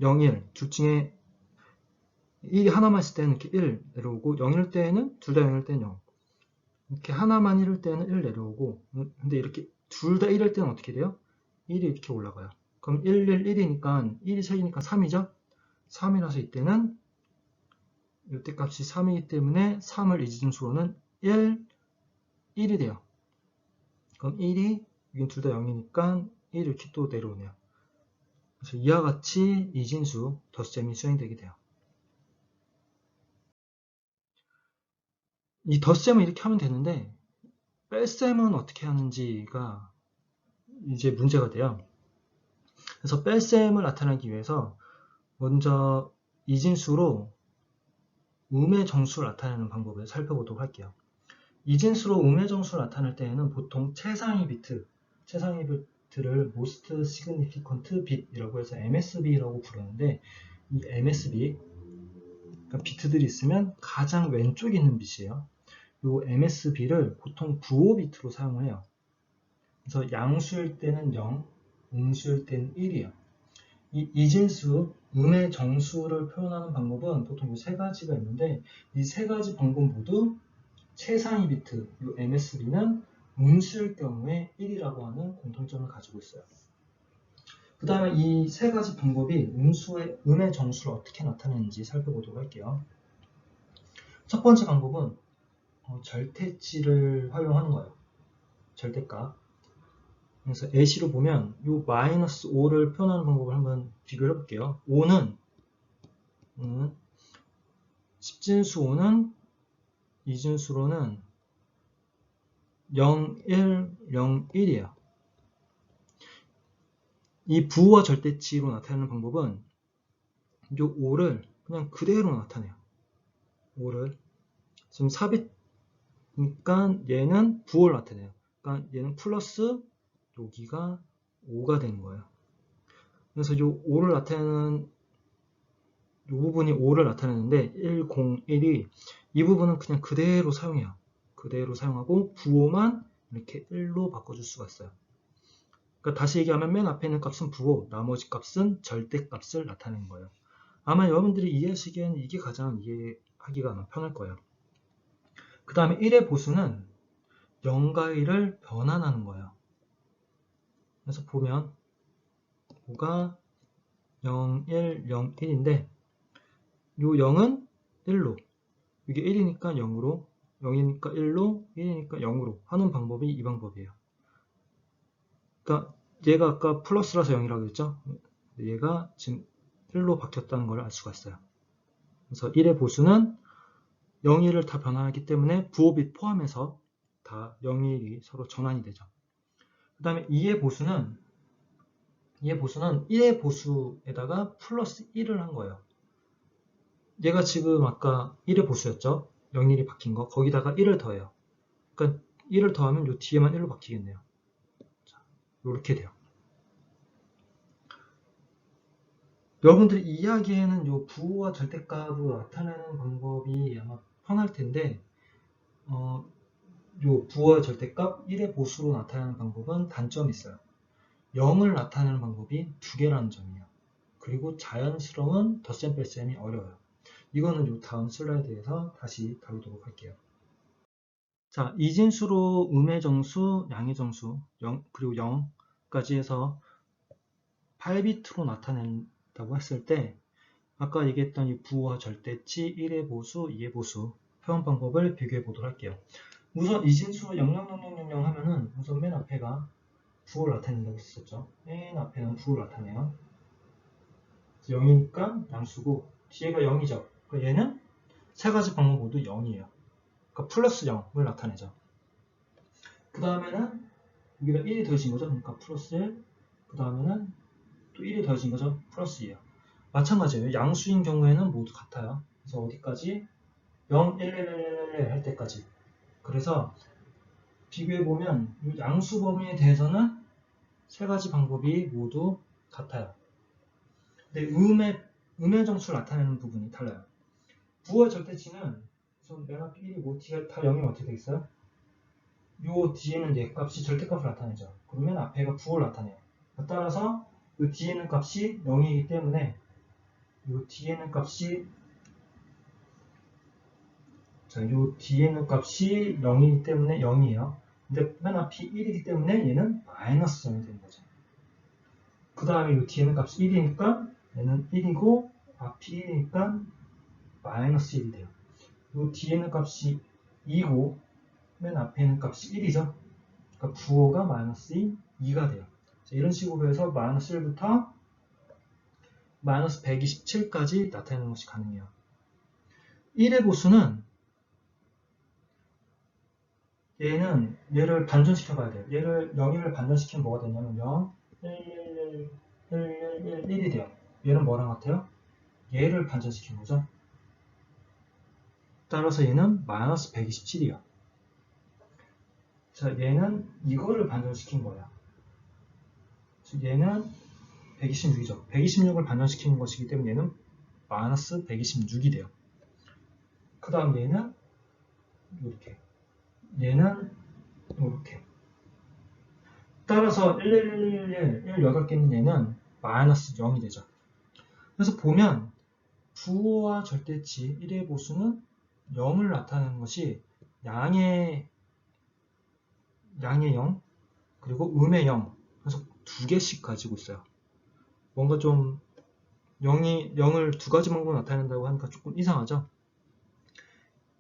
0, 1 둘 중에 1이 하나만 있을 때는 이렇게 1 내려오고 0일 때는 둘 다 0일 때는 0 이렇게 하나만 1일 때는 1 내려오고 근데 이렇게 둘 다 1일 때는 어떻게 돼요? 1이 이렇게 올라가요. 그럼 1, 1, 1이니까 1이 색이니까 3이죠? 3이라서 이때는 이때 값이 3이기 때문에 3을 이진수로는 1, 1이 돼요. 그럼 1이 여긴 둘 다 0이니까 1 이렇게 또 내려오네요. 그래서 이와 같이 이진수 덧셈이 수행되게 돼요. 이 덧셈을 이렇게 하면 되는데 뺄셈은 어떻게 하는지가 이제 문제가 돼요. 그래서 뺄셈을 나타내기 위해서 먼저 이진수로 음의 정수를 나타내는 방법을 살펴보도록 할게요. 이진수로 음의 정수를 나타낼 때에는 보통 최상위 비트를 Most Significant Bit이라고 해서 MSB라고 부르는데 이 MSB 그러니까 비트들이 있으면 가장 왼쪽에 있는 bit이에요. 이 MSB를 보통 부호 비트로 사용을 해요. 그래서 양수일 때는 0, 음수일 때는 1이에요. 이 이진수, 음의 정수를 표현하는 방법은 보통 이 세 가지가 있는데 이 세 가지 방법 모두 최상위 비트, 이 MSB는 음수일 경우에 1이라고 하는 공통점을 가지고 있어요. 그 다음에 이 세 가지 방법이 음의 정수를 어떻게 나타내는지 살펴보도록 할게요. 첫 번째 방법은 절대치를 활용하는 거예요. 절대값. 그래서 예시로 보면 이 마이너스 5를 표현하는 방법을 한번 비교해 볼게요. 5는 10진수 5는 이진수로는 0, 1, 0, 1이에요. 이 부호와 절대치로 나타내는 방법은 이 5를 그냥 그대로 나타내요. 5를 지금 4비트니까 얘는 부호를 나타내요. 그러니까 얘는 플러스 여기가 5가 되는 거예요. 그래서 이 5를 나타내는 이 부분이 5를 나타내는데 1, 0, 1이 이 부분은 그냥 그대로 사용해요. 그대로 사용하고 부호만 이렇게 1로 바꿔줄 수가 있어요. 그러니까 다시 얘기하면 맨 앞에 있는 값은 부호, 나머지 값은 절대값을 나타내는 거예요. 아마 여러분들이 이해하시기에는 이게 가장 이해하기가 편할 거예요. 그 다음에 1의 보수는 0과 1을 변환하는 거예요. 그래서 보면 5가 0, 1, 0, 1인데 이 0은 1로 이게 1이니까 0으로 0이니까 1로 1이니까 0으로 하는 방법이 이 방법이에요. 그러니까 얘가 아까 플러스라서 0이라고 했죠. 얘가 지금 1로 바뀌었다는 걸 알 수가 있어요. 그래서 1의 보수는 0, 1을 다 변환하기 때문에 부호빗 포함해서 다 0, 1이 서로 전환이 되죠. 그 다음에 2의 보수는 1의 보수에다가 플러스 1을 한 거예요. 얘가 지금 아까 1의 보수였죠? 0, 1이 바뀐 거. 거기다가 1을 더해요. 그러니까 1을 더하면 요 뒤에만 1로 바뀌겠네요. 자, 이렇게 돼요. 여러분들이 이야기에는 요 부호와 절대값으로 나타내는 방법이 아마 편할 텐데, 요 부호와 절대값 1의 보수로 나타내는 방법은 단점이 있어요. 0을 나타내는 방법이 두 개라는 점이에요. 그리고 자연스러운 덧셈 뺄셈이 어려워요. 이거는 요 다음 슬라이드에서 다시 다루도록 할게요. 자, 이진수로 음의 정수, 양의 정수, 0, 그리고 0까지 해서 8비트로 나타낸다고 했을 때 아까 얘기했던 이 부호와 절대치, 1의 보수, 2의 보수 표현 방법을 비교해 보도록 할게요. 우선 이진수 00000 하면은 우선 맨 앞에가 부호를 나타낸다고 했었죠. 맨 앞에는 부호를 나타내요. 0이니까 양수고 뒤에가 0이죠. 그러니까 얘는 세 가지 방법 모두 0이에요. 그러니까 플러스 0을 나타내죠. 그 다음에는 여기다 1이 더해진 거죠. 그러니까 플러스 1. 그 다음에는 또 1이 더해진 거죠. 플러스 2예요. 마찬가지예요. 양수인 경우에는 모두 같아요. 그래서 어디까지? 0, 1, 1, 1, 1 할 때까지. 그래서 비교해보면 이 양수 범위에 대해서는 세 가지 방법이 모두 같아요. 근데 음의 정수를 나타내는 부분이 달라요. 부호와 절대치는 우선 맨 앞에 1이고 뒤가 다 0이면 어떻게 되겠어요? 요 뒤에는 얘 값이 절대값을 나타내죠. 그러면 앞에가 부호를 나타내요. 따라서 요 뒤에는 값이 0이기 때문에 요 뒤에는 값이 0이기 때문에 0이에요. 근데 맨 앞이 1이기 때문에 얘는 마이너스 0이 되는 거죠. 그 다음에 요 뒤에는 값이 1이니까 얘는 1이고 앞이 1이니까 마이너스 1이 돼요. 요 뒤에는 값이 2고 맨 앞에는 값이 1이죠. 그러니까 부호가 마이너스 2가 돼요. 이런 식으로 해서 마이너스 1부터 마이너스 127까지 나타내는 것이 가능해요. 1의 보수는 얘를 반전시켜 봐야 돼요. 얘를 0, 1을 반전시키면 뭐가 되냐면 0, 1, 1, 1, 1, 1, 1이 돼요. 얘는 뭐랑 같아요? 얘를 반전시킨 거죠. 따라서 얘는 마이너스 127이에요. 자, 얘는 이거를 반전시킨 거예요. 얘는 126이죠. 126을 반전시키는 것이기 때문에 얘는 마이너스 126이 돼요. 그 다음 얘는 이렇게, 얘는 이렇게. 따라서 1, 1, 1, 1, 1, 8개는 얘는 마이너스 0이 되죠. 그래서 보면 부호와 절대치 1의 보수는 0을 나타내는 것이 양의 0 그리고 음의 0 그래서 두 개씩 가지고 있어요. 뭔가 좀 0을 두 가지 방법으로 나타낸다고 하니까 조금 이상하죠?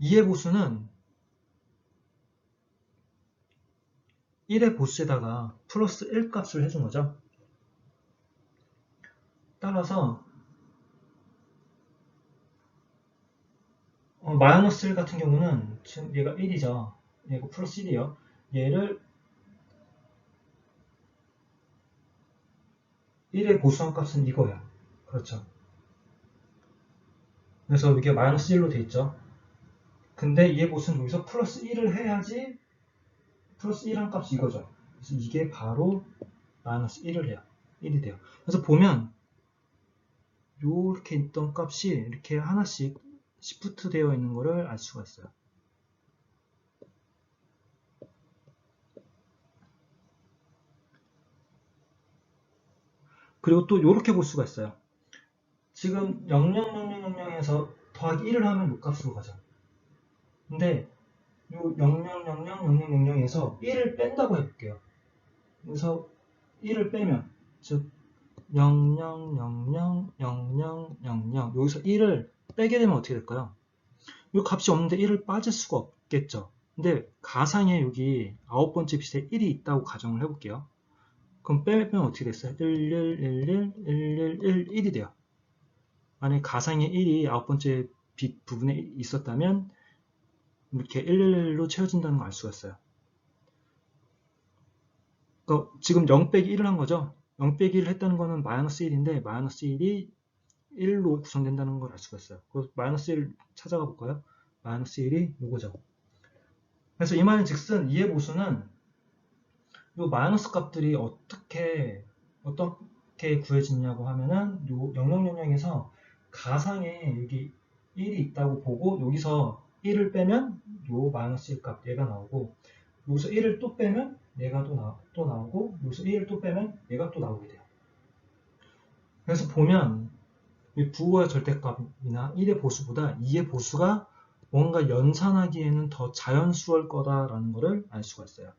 2의 보수는 1의 보수에다가 플러스 1 값을 해준 거죠. 따라서 마이너스 1 같은 경우는 지금 얘가 1이죠. 얘가 플러스 1이에요. 얘를 1의 보수한 값은 이거예요. 그렇죠. 그래서 이게 마이너스 1로 돼 있죠. 근데 얘 보수는 여기서 플러스 1을 해야지 플러스 1한 값이 이거죠. 그래서 이게 바로 마이너스 1을 해요. 1이 돼요. 그래서 보면 이렇게 있던 값이 이렇게 하나씩 시프트 되어 있는 거를 알 수가 있어요. 그리고 또 이렇게 볼 수가 있어요. 지금 0000에서 더하기 1을 하면 이 값으로 가죠. 근데 요 000000에서 1을 뺀다고 해볼게요. 그래서 1을 빼면 즉 00000000 여기서 1을 빼게 되면 어떻게 될까요? 이 값이 없는데 1을 빠질 수가 없겠죠. 근데 가상에 여기 9번째 빛에 1이 있다고 가정을 해볼게요. 그럼 빼면 어떻게 됐어요? 1111111 1이 돼요. 만약에 가상에 1이 9번째 빛 부분에 있었다면 이렇게 111로 채워진다는 걸 알 수가 있어요. 그러니까 지금 0 빼기 1을 한 거죠. 0 빼기 1을 했다는 거는 마이너스 1인데 마이너스 1이 1로 구성된다는 걸 알 수가 있어요. 그래서 마이너스 1 찾아가 볼까요? 마이너스 1이 이거죠. 그래서 이 말인 즉슨 이의 보수는 이 마이너스 값들이 어떻게 구해지냐고 하면은 요 0000에서 가상에 여기 1이 있다고 보고 여기서 1을 빼면 요 마이너스 1 값 얘가 나오고 여기서 1을 또 빼면 얘가 또 나오고 여기서 1을 또 빼면 얘가 또 나오게 돼요. 그래서 보면 이 부호의 절대값이나 1의 보수보다 2의 보수가 뭔가 연산하기에는 더 자연스러울 거다라는 것을 알 수가 있어요.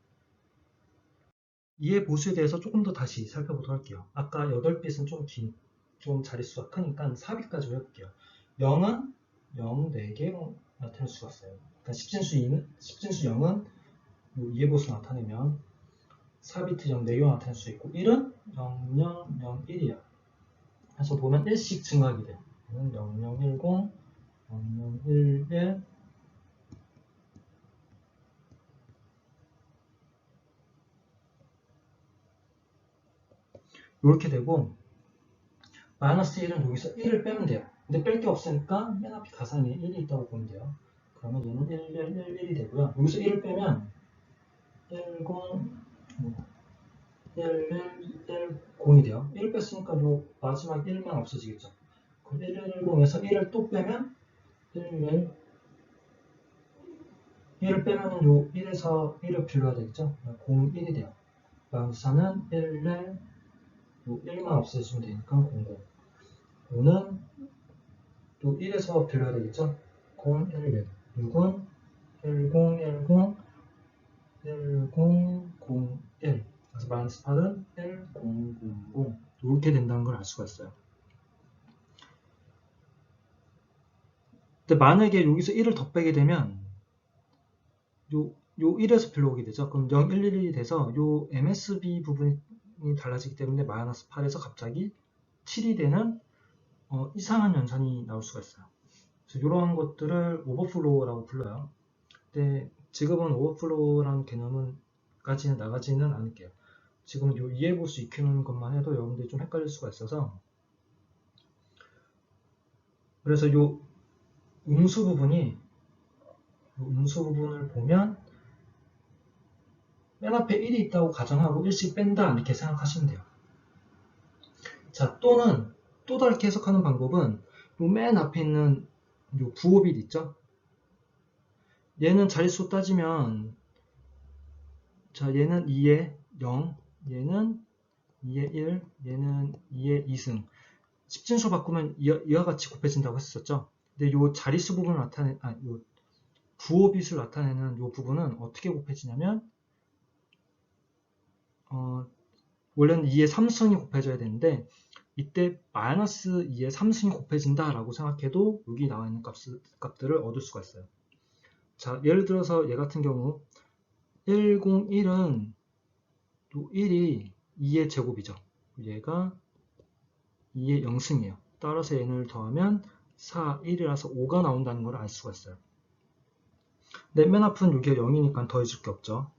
2의 보수에 대해서 조금 더 다시 살펴보도록 할게요. 아까 8빛은 좀 자릿수가 크니까 4빛까지 해볼게요. 0은 0, 4개 나타낼 수가 있어요. 그러니까 10진수 0은 2의 보수 나타내면 4비트 0, 4개 나타낼 수 있고 1은 0, 0, 0, 1이야. 그래서 보면 1씩 증가하게 돼요. 0, 0, 1, 0, 0, 1, 1, 이렇게 되고 마이너스 1은 여기서 1을 빼면 돼요. 근데 뺄 게 없으니까 맨 앞에 가상에 1이 있다고 보면 돼요. 그러면 얘는 1, 1, 1, 1이 되고요. 여기서 1을 빼면 1, 0, 1, 1, 1, 0이 돼요. 1을 뺐으니까 요 마지막 1만 없어지겠죠. 그럼 1, 1, 0에서 1을 또 빼면 1, 1, 1을 빼면 요 1에서 1을 빌려야 되겠죠. 0, 1이 돼요. 마이너스 4는 1, 1, 요 1만 없애주면 되니까 0, 0. 5는 또 1에서 빌려야 되겠죠. 0, 1, 1. 6은 1, 0, 1, 0, 1, 0, 0, 1. 그래서 마이너스 8은 1, 0, 0, 0. 이렇게 된다는 걸 알 수가 있어요. 근데 만약에 여기서 1을 더 빼게 되면 요 1에서 빌려오게 되죠. 그럼 0, 1, 1이 돼서 요 MSB 부분이 달라지기 때문에 마이너스 8에서 갑자기 7이 되는 이상한 연산이 나올 수가 있어요. 그래서 이러한 것들을 오버플로우라고 불러요. 근데 지금은 오버플로우라는 개념은 까지는 나가지는 않을게요. 지금 요 이해보수 익히는 것만 해도 여러분들이 좀 헷갈릴 수가 있어서 그래서 요 음수 부분을 보면 맨 앞에 1이 있다고 가정하고 1씩 뺀다 이렇게 생각하시면 돼요. 자, 또는 또 다르게 해석하는 방법은 요 맨 앞에 있는 요 부호빗 있죠? 얘는 자릿수 따지면 자, 얘는 2의 0, 얘는 2의 1, 얘는 2의 2승. 10진수 바꾸면 이와 같이 곱해진다고 했었죠. 근데 요 자릿수 부분을 요 부호빗을 나타내는 요 부분은 어떻게 곱해지냐면 원래는 2의 3승이 곱해져야 되는데 이때 마이너스 2의 3승이 곱해진다 라고 생각해도 여기 나와 있는 값들을 얻을 수가 있어요. 자, 예를 들어서 얘 같은 경우 101은 또 1이 2의 제곱이죠. 얘가 2의 0승이에요. 따라서 얘를 더하면 4, 1이라서 5가 나온다는 걸 알 수가 있어요. 근데 맨 앞은 여기가 0이니까 더해줄 게 없죠.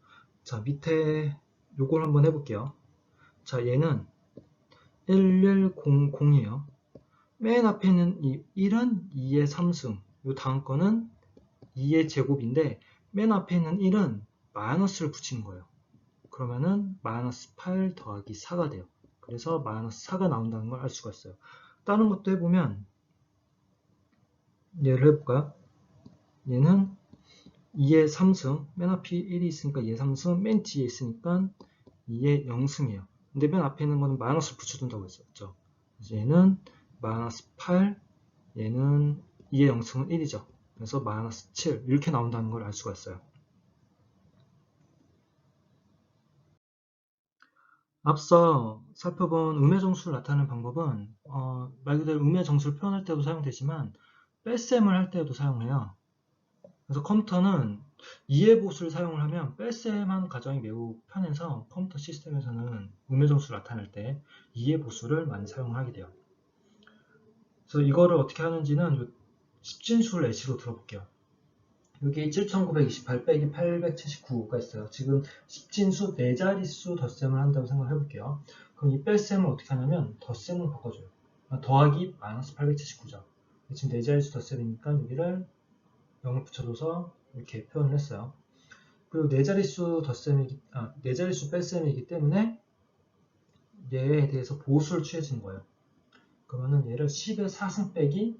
자, 밑에 요걸 한번 해볼게요. 자, 얘는 1100이에요. 맨 앞에 있는 이 1은 2의 3승, 요 다음 거는 2의 제곱인데 맨 앞에 있는 1은 마이너스를 붙이는 거예요. 그러면은 마이너스 8 더하기 4가 돼요. 그래서 마이너스 4가 나온다는 걸 알 수가 있어요. 다른 것도 해보면 얘를 해볼까요? 얘는 2의 3승, 맨 앞에 1이 있으니까 2의 3승, 맨 뒤에 있으니까 2의 0승이에요. 근데 맨 앞에 있는 거는 마이너스를 붙여둔다고 했었죠. 얘는 마이너스 8, 얘는 2의 0승은 1이죠. 그래서 마이너스 7 이렇게 나온다는 걸 알 수가 있어요. 앞서 살펴본 음의 정수를 나타내는 방법은 말 그대로 음의 정수를 표현할 때도 사용되지만 뺄셈을 할 때도 사용해요. 그래서 컴퓨터는 이해 보수를 사용을 하면 뺄셈한 과정이 매우 편해서 컴퓨터 시스템에서는 음의 정수를 나타낼 때 이해 보수를 많이 사용하게 돼요. 그래서 이거를 어떻게 하는지는 10진수를 예시로 들어볼게요. 여기 7928 빼기 879가 있어요. 지금 10진수 4자릿수 덧셈을 한다고 생각해 볼게요. 그럼 이 뺄셈을 어떻게 하냐면 덧셈으로 바꿔줘요. 더하기 마이너스 879죠. 지금 4자릿수 덧셈이니까 여기를 0을 붙여줘서 이렇게 표현을 했어요. 그리고 4자릿수 덧셈이기, 4자릿수 뺄셈이기 때문에 얘에 대해서 보수를 취해주는 거예요. 그러면은 얘를 10의 4승 빼기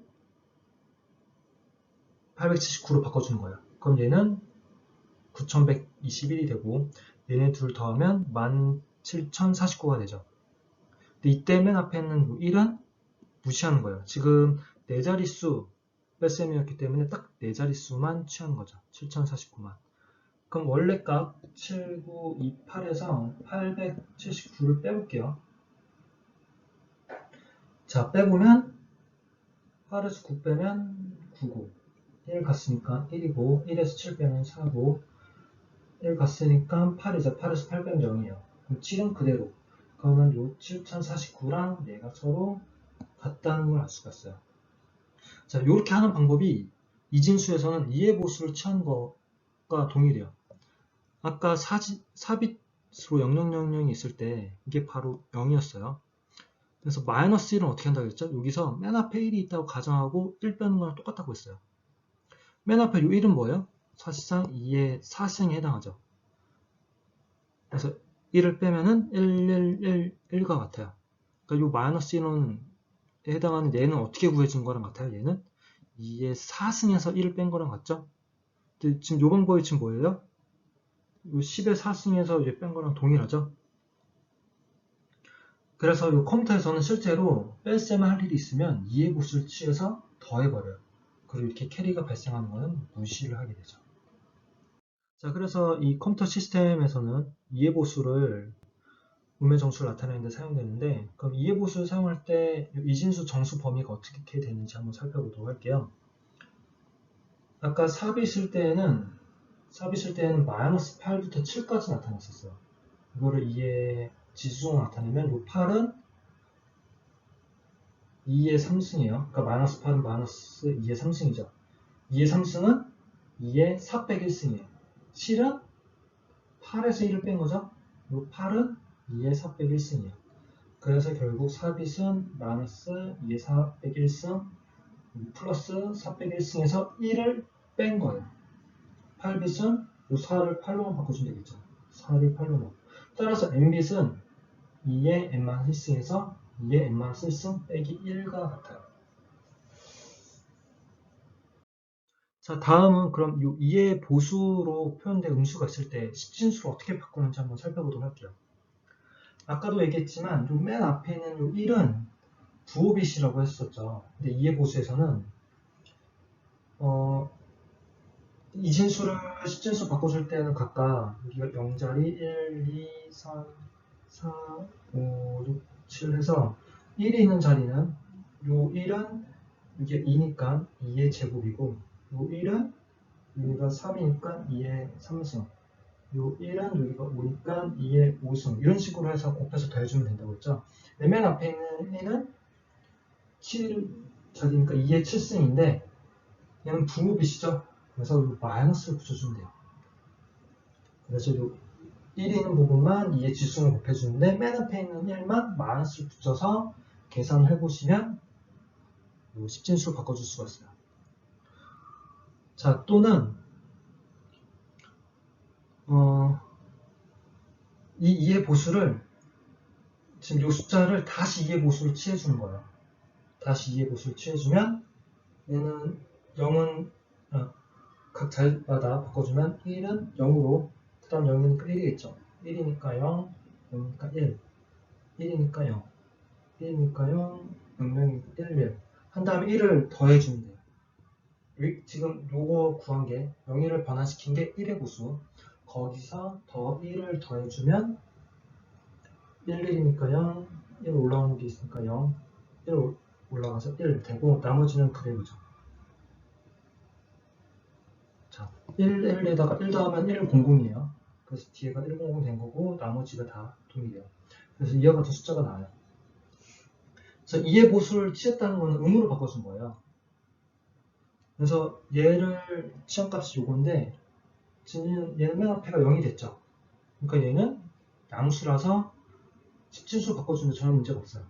879로 바꿔주는 거예요. 그럼 얘는 9121이 되고 얘네 둘 더하면 17049가 되죠. 근데 이때 맨 앞에 있는 1은 무시하는 거예요. 지금 4자릿수 뺄셈이었기 때문에 딱 4자릿수만 취하는 거죠. 7049만. 그럼 원래 값 7928에서 879를 빼볼게요. 자, 빼보면 8에서 9 빼면 9고 1 갔으니까 1이고 1에서 7 빼면 4고 1 갔으니까 8이죠. 8에서 8 빼면 0이에요. 그럼 7은 그대로. 그러면 요 7049랑 얘가 서로 같다는 걸 알 수가 있어요. 자, 이렇게 하는 방법이 이진수에서는 이해보수를 취한 거가 동일해요. 아까 삽입수로 0000이 있을 때 이게 바로 0이었어요. 그래서 마이너스 1은 어떻게 한다고 했죠? 여기서 맨 앞에 1이 있다고 가정하고 1 빼는 거랑 똑같다고 했어요. 맨 앞에 이 1은 뭐예요? 사실상 2의 4승에 해당하죠. 그래서 1을 빼면은 1과 같아요. 그러니까 이 마이너스 1은 해당하는 얘는 어떻게 구해준 거랑 같아요? 얘는 2의 4승에서 1을 뺀 거랑 같죠? 근데 지금 이 방법이 지금 뭐예요? 이 10의 4승에서 이제 뺀 거랑 동일하죠? 그래서 이 컴퓨터에서는 실제로 뺄셈을 할 일이 있으면 이해보수를 취해서 더해버려요. 그리고 이렇게 캐리가 발생하는 거는 무시를 하게 되죠. 자, 그래서 이 컴퓨터 시스템에서는 이해보수를 우매 정수를 나타내는 데 사용되는데, 그럼 이해보수를 사용할 때 이진수 정수 범위가 어떻게 되는지 한번 살펴보도록 할게요. 아까 삽이 있을 때에는 마이너스 8부터 7까지 나타났었어요. 이거를 2의 지수로 나타내면 이 8은 2의 3승이에요. 그러니까 마이너스 8은 마이너스 2의 3승이죠. 2의 3승은 2의 4 빼기 1승이에요. 7은 8에서 1을 뺀 거죠. 이 8은 2의 4 빼기 1승이에요. 그래서 결국 삽입은 마이너스 2의 4 빼기 1승 플러스 4 빼기 1승에서 1을 뺀 거예요. 8빛은 이 4를 8로만 바꿔주면 되겠죠. 4를 8로만. 따라서 n빛은 2의 n-1승에서 2의 n-1승 빼기 1과 같아요. 자, 다음은 그럼 이 2의 보수로 표현된 음수가 있을 때 10진수를 어떻게 바꾸는지 한번 살펴보도록 할게요. 아까도 얘기했지만 맨 앞에 있는 이 1은 부호빗이라고 했었죠. 근데 2의 보수에서는 이진수를 10진수 바꿔줄 때는 각각 여기가 0자리 1, 2, 3, 4, 5, 6, 7 해서 1이 있는 자리는 요 1은 이게 2니까 2의 제곱이고 요 1은 여기가 3이니까 2의 3승 요 1은 여기가 5니까 2의 5승 이런 식으로 해서 곱해서 더해주면 된다고 했죠. 맨 앞에 있는 1은 7 자리니까 2의 7승인데 얘는 부호빗이죠. 그래서 이 마이너스를 붙여주면 돼요. 그래서 이 1이 있는 부분만 2의 지수를 곱해주는데 맨 앞에 있는 1만 마이너스를 붙여서 계산을 해보시면 10진수로 바꿔줄 수가 있어요. 자, 또는 이 2의 보수를 지금 이 숫자를 다시 2의 보수를 취해주는 거예요. 다시 2의 보수를 취해주면 얘는 0은 각 자리마다 바꿔주면 1은 0으로 그 다음 0이니까 1이겠죠. 1이니까 0, 0이니까 1, 1이니까 0, 1이니까 0, 0이니까 1, 1. 한 다음에 1을 더해주면 돼요. 지금 요거 구한 게 0, 1을 변환시킨 게 1의 보수. 거기서 더 1을 더해주면 1, 1이니까 0, 1 올라오는 게 있으니까 0, 1 올라가서 1 되고 나머지는 그대로죠. 자, 1, 1에다가 1 더하면 1, 00이에요. 그래서 뒤에가 100 된 거고 나머지가 다 동일해요. 그래서 이와 같은 숫자가 나와요. 그래서 2의 보수를 취했다는 거는 음으로 바꿔준 거예요. 그래서 얘를 시험값이 요건데 지금 얘는 맨 앞에가 0이 됐죠. 그러니까 얘는 양수라서 집진수 바꿔주는데 전혀 문제가 없어요.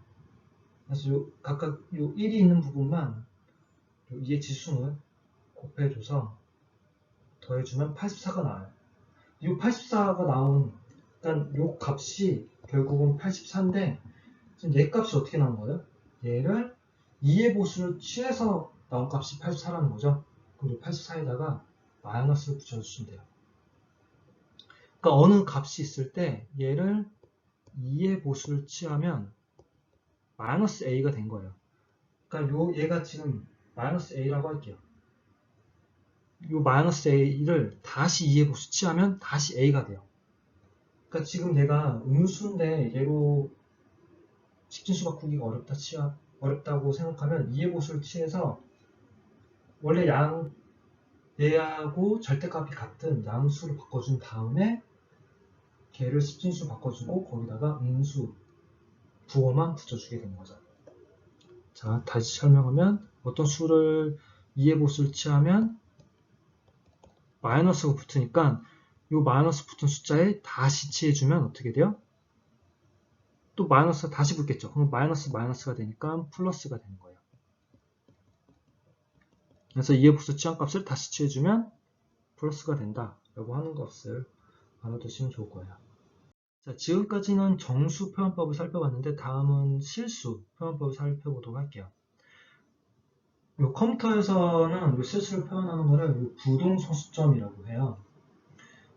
그래서 각각 요 1이 있는 부분만 요 2의 지수를 곱해줘서 더해주면 84가 나와요. 이 84가 나온, 일단 요 값이 결국은 84인데 지금 얘 값이 어떻게 나온 거예요? 얘를 2의 보수를 취해서 나온 값이 84라는 거죠. 그럼 이 84에다가 마이너스를 붙여주시면 돼요. 그러니까 어느 값이 있을 때 얘를 2의 보수를 취하면 마이너스 a가 된 거예요. 그러니까 얘가 지금 마이너스 a라고 할게요. 요 마이너스 a를 다시 2의 보수 취하면 다시 a가 돼요. 그러니까 지금 내가 음수인데 얘로 집진수 바꾸기가 어렵다고 생각하면 2의 보수를 취해서 원래 얘하고 절대값이 같은 양수로 바꿔준 다음에 걔를 집진수 바꿔주고 거기다가 음수 부호만 붙여주게 되는 거죠. 자, 다시 설명하면 어떤 수를 2의 보수를 취하면 마이너스가 붙으니까 이 마이너스 붙은 숫자에 다시 취해주면 어떻게 돼요? 또 마이너스가 다시 붙겠죠. 그럼 마이너스가 되니까 플러스가 되는 거예요. 그래서 2의 보수 취한값을 다시 취해주면 플러스가 된다 라고 하는 것을 알아두시면 좋을 거예요. 자, 지금까지는 정수 표현법을 살펴봤는데 다음은 실수 표현법을 살펴보도록 할게요. 요 컴퓨터에서는 요 실수를 표현하는 거를 부동소수점이라고 해요.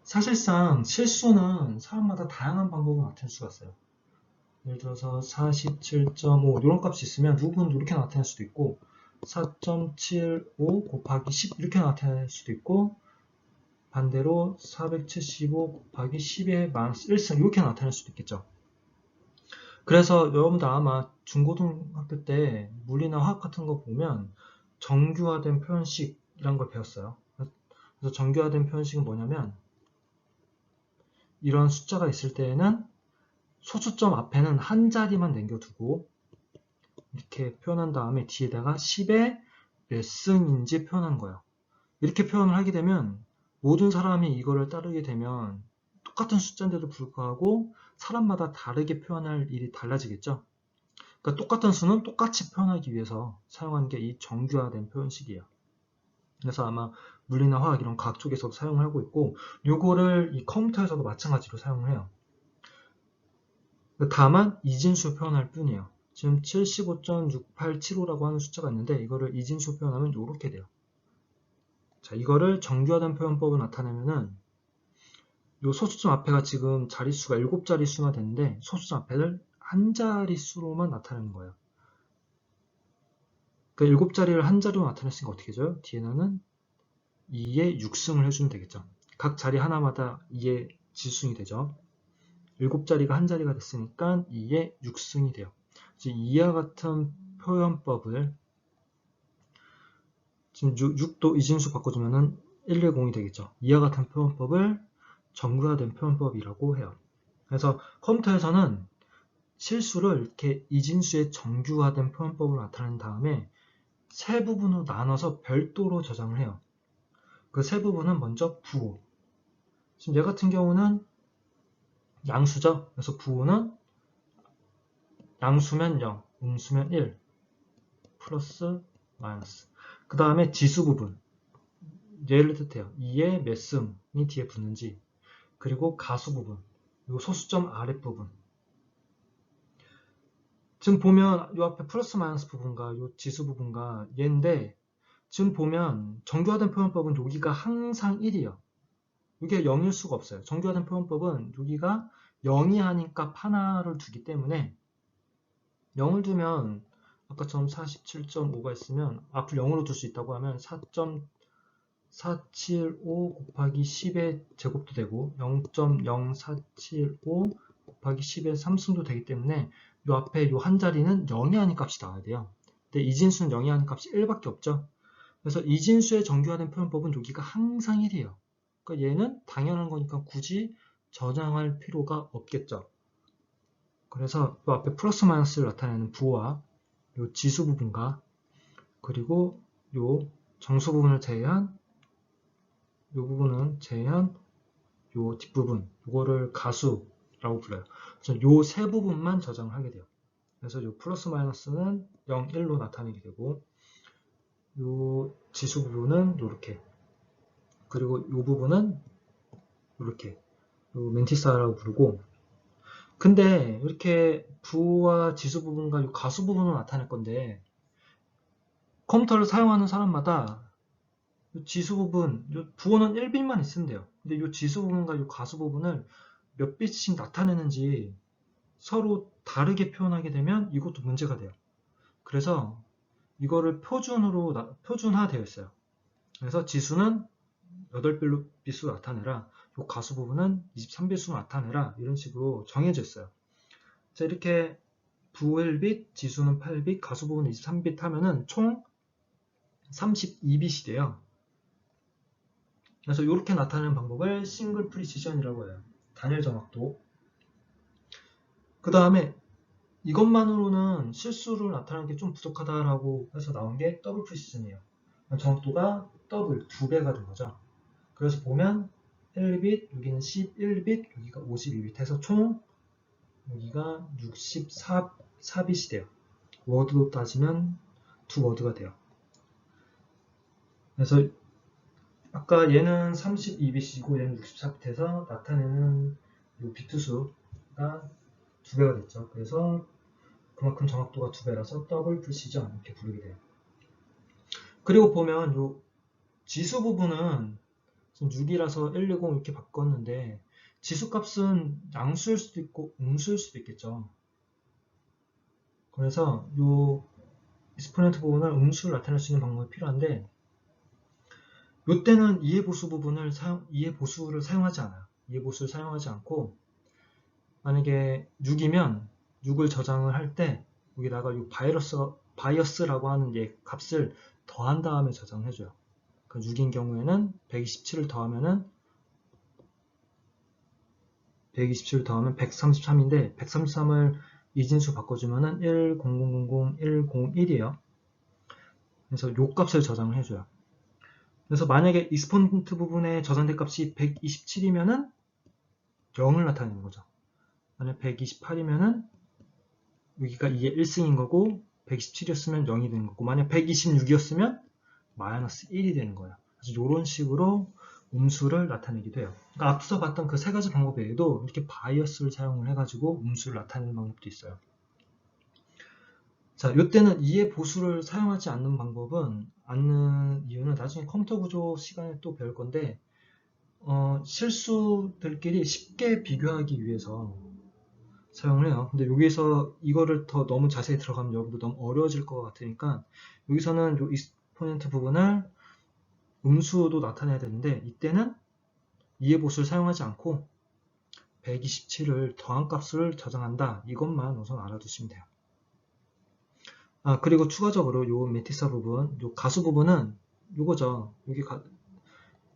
사실상 실수는 사람마다 다양한 방법으로 나타낼 수가 있어요. 예를 들어서 47.5 이런 값이 있으면 누구는 이렇게 나타낼 수도 있고 4.75 곱하기 10 이렇게 나타낼 수도 있고 반대로 475 곱하기 10의 마이너스 1승 이렇게 나타낼 수도 있겠죠. 그래서 여러분들 아마 중고등학교 때 물리나 화학 같은 거 보면 정규화된 표현식이란 걸 배웠어요. 그래서 정규화된 표현식은 뭐냐면 이런 숫자가 있을 때에는 소수점 앞에는 한 자리만 남겨두고 이렇게 표현한 다음에 뒤에다가 10의 몇 승인지 표현한 거예요. 이렇게 표현을 하게 되면 모든 사람이 이거를 따르게 되면 똑같은 숫자인데도 불구하고 사람마다 다르게 표현할 일이 달라지겠죠. 그러니까 똑같은 수는 똑같이 표현하기 위해서 사용하는 게 이 정규화된 표현식이에요. 그래서 아마 물리나 화학 이런 과학 쪽에서도 사용을 하고 있고 요거를 이 컴퓨터에서도 마찬가지로 사용을 해요. 다만 이진수 표현할 뿐이에요. 지금 75.6875라고 하는 숫자가 있는데 이거를 이진수 표현하면 이렇게 돼요. 자, 이거를 정규화된 표현법을 나타내면은 요 소수점 앞에가 지금 자릿수가 7자릿수나 되는데 소수점 앞에를 한 자릿수로만 나타내는 거예요. 그 7자리를 한 자리로 나타냈으니까 어떻게 해줘요? 뒤에는 2의 6승을 해주면 되겠죠. 각 자리 하나마다 2의 지수승이 되죠. 7자리가 한 자리가 됐으니까 2의 6승이 돼요. 이와 같은 표현법을 지금 6도 이진수 바꿔주면은 110이 되겠죠. 이와 같은 표현법을 정규화된 표현법이라고 해요. 그래서 컴퓨터에서는 실수를 이렇게 이진수의 정규화된 표현법으로 나타낸 다음에 세 부분으로 나눠서 별도로 저장을 해요. 그 세 부분은 먼저 부호. 지금 얘 같은 경우는 양수죠. 그래서 부호는 양수면 0, 음수면 1, 플러스, 마이너스. 그 다음에 지수 부분. 얘를 뜻해요. 2의 몇 승이 뒤에 붙는지. 그리고 가수 부분. 그리고 소수점 아랫부분. 지금 보면 이 앞에 플러스 마이너스 부분과 이 지수 부분과 얘인데 지금 보면 정규화된 표현법은 여기가 항상 1이에요. 이게 0일 수가 없어요. 정규화된 표현법은 여기가 0이 아닌 값 하나를 두기 때문에 0을 두면 아까처럼 47.5가 있으면 앞을 0으로 둘 수 있다고 하면 4.475 곱하기 10의 제곱도 되고 0.0475 곱하기 10의 3승도 되기 때문에 이 앞에 이 한 자리는 0이 아닌 값이 나와야 돼요. 근데 이진수는 0이 아닌 값이 1밖에 없죠. 그래서 이진수의 정규화된 표현법은 여기가 항상 1이에요. 그러니까 얘는 당연한 거니까 굳이 저장할 필요가 없겠죠. 그래서 이 앞에 플러스 마이너스를 나타내는 부호와 이 지수 부분과 그리고 이 정수 부분을 제외한 이 부분은 제외한 요 뒷부분, 이거를 가수라고 불러요. 그래서 요 세 부분만 저장을 하게 돼요. 그래서 요 플러스 마이너스는 0, 1로 나타내게 되고, 요 지수 부분은 이렇게, 그리고 요 부분은 이렇게, 요 멘티사라고 부르고, 근데 이렇게 부와 지수 부분과 요 가수 부분을 나타낼 건데, 컴퓨터를 사용하는 사람마다 요 지수 부분, 요 부호는 1빛만 있으면 돼요. 근데 요 지수 부분과 요 가수 부분을 몇 빛씩 나타내는지 서로 다르게 표현하게 되면 이것도 문제가 돼요. 그래서 이거를 표준화되어 있어요. 그래서 지수는 8빛으로 나타내라, 요 가수 부분은 23빛으로 나타내라, 이런 식으로 정해져 있어요. 자, 이렇게 부 1빛, 지수는 8빛, 가수 부분은 23빛 하면은 총 32빛이 돼요. 그래서 이렇게 나타내는 방법을 싱글 프리시전이라고 해요. 단일 정확도. 그 다음에 이것만으로는 실수를 나타내는 게 좀 부족하다라고 해서 나온 게 더블 프리시전이에요. 정확도가 더블, 2배가 된 거죠. 그래서 보면 1빛, 여기는 11빛, 여기가 52빛 해서 총 여기가 64빛이 돼요. 워드로 따지면 2워드가 돼요. 그래서 아까 얘는 32빛이고 얘는 64빛에서 나타내는 이 비트 수가 2배가 됐죠. 그래서 그만큼 정확도가 2배라서 더블 프리시전 이렇게 부르게 돼요. 그리고 보면 이 지수 부분은 지금 6이라서 120 이렇게 바꿨는데 지수값은 양수일 수도 있고 음수일 수도 있겠죠. 그래서 이 익스포넨트 부분을 음수를 나타낼 수 있는 방법이 필요한데 이때는 이해보수를 사용하지 않아요. 이해보수를 사용하지 않고 만약에 6이면 6을 저장을 할 때 여기다가 이 바이어스라고 하는 얘 값을 더한 다음에 저장을 해줘요. 그 6인 경우에는 127을 더하면 133인데 133을 이진수 바꿔주면은 100000101이에요. 그래서 이 값을 저장을 해줘요. 그래서 만약에 익스포넨트 부분에 저장된 값이 127이면은 0을 나타내는 거죠. 만약 128이면은 여기가 이게 1승인 거고 127이었으면 0이 되는 거고 만약 126이었으면 마이너스 1이 되는 거예요. 그래서 이런 식으로 음수를 나타내기도 해요. 그러니까 앞서 봤던 그 세 가지 방법 외에도 이렇게 바이어스를 사용을 해가지고 음수를 나타내는 방법도 있어요. 자, 이때는 이해 보수를 사용하지 않는 이유는 나중에 컴퓨터 구조 시간에 또 배울 건데 실수들끼리 쉽게 비교하기 위해서 사용을 해요. 근데 여기서 이거를 더 너무 자세히 들어가면 여러분도 너무 어려워질 것 같으니까 여기서는 이 익스포넨트 부분을 음수도 나타내야 되는데 이때는 이해보수를 사용하지 않고 127을 더한 값을 저장한다. 이것만 우선 알아두시면 돼요. 그리고 추가적으로 요 메티사 부분, 요 가수 부분은 요거죠.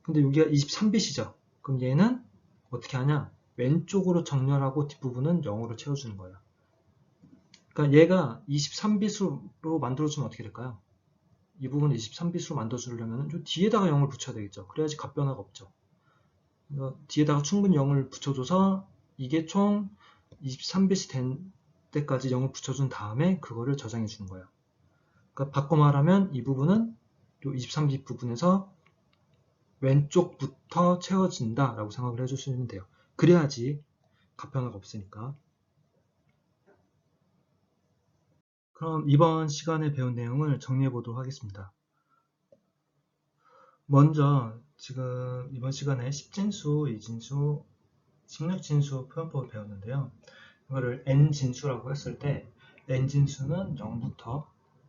근데 여기가 23빛이죠. 그럼 얘는 어떻게 하냐? 왼쪽으로 정렬하고 뒷부분은 0으로 채워주는 거예요. 그러니까 얘가 23빛으로 만들어주면 어떻게 될까요? 이 부분을 23빛으로 만들어주려면 요 뒤에다가 0을 붙여야 되겠죠. 그래야지 값변화가 없죠. 뒤에다가 충분히 0을 붙여줘서 이게 총 23빛이 된 때까지 0을 붙여준 다음에 그거를 저장해 주는 거예요. 그러니까 바꿔 말하면 이 부분은 요 23빛 부분에서 왼쪽부터 채워진다 라고 생각을 해주시면 돼요. 그래야지 값변화가 없으니까. 그럼 이번 시간에 배운 내용을 정리해 보도록 하겠습니다. 먼저 지금 이번 시간에 10진수, 2진수, 16진수 표현법을 배웠는데요. 이거를 n진수라고 했을 때 n진수는 0부터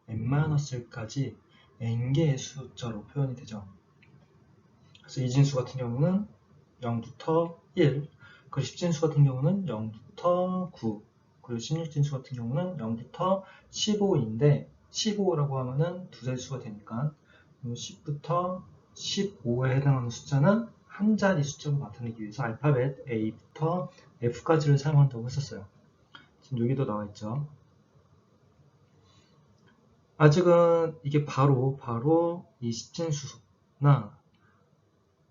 n-1까지 n개의 숫자로 표현이 되죠. 그래서 2진수 같은 경우는 0부터 1, 그리고 10진수 같은 경우는 0부터 9, 그리고 16진수 같은 경우는 0부터 15인데 15라고 하면은 두 자릿수가 되니까 10부터 15에 해당하는 숫자는 한 자리 숫자로 나타내기 위해서 알파벳 A부터 F까지를 사용한다고 했었어요. 지금 여기도 나와 있죠. 아직은 이게 바로 이 십진수나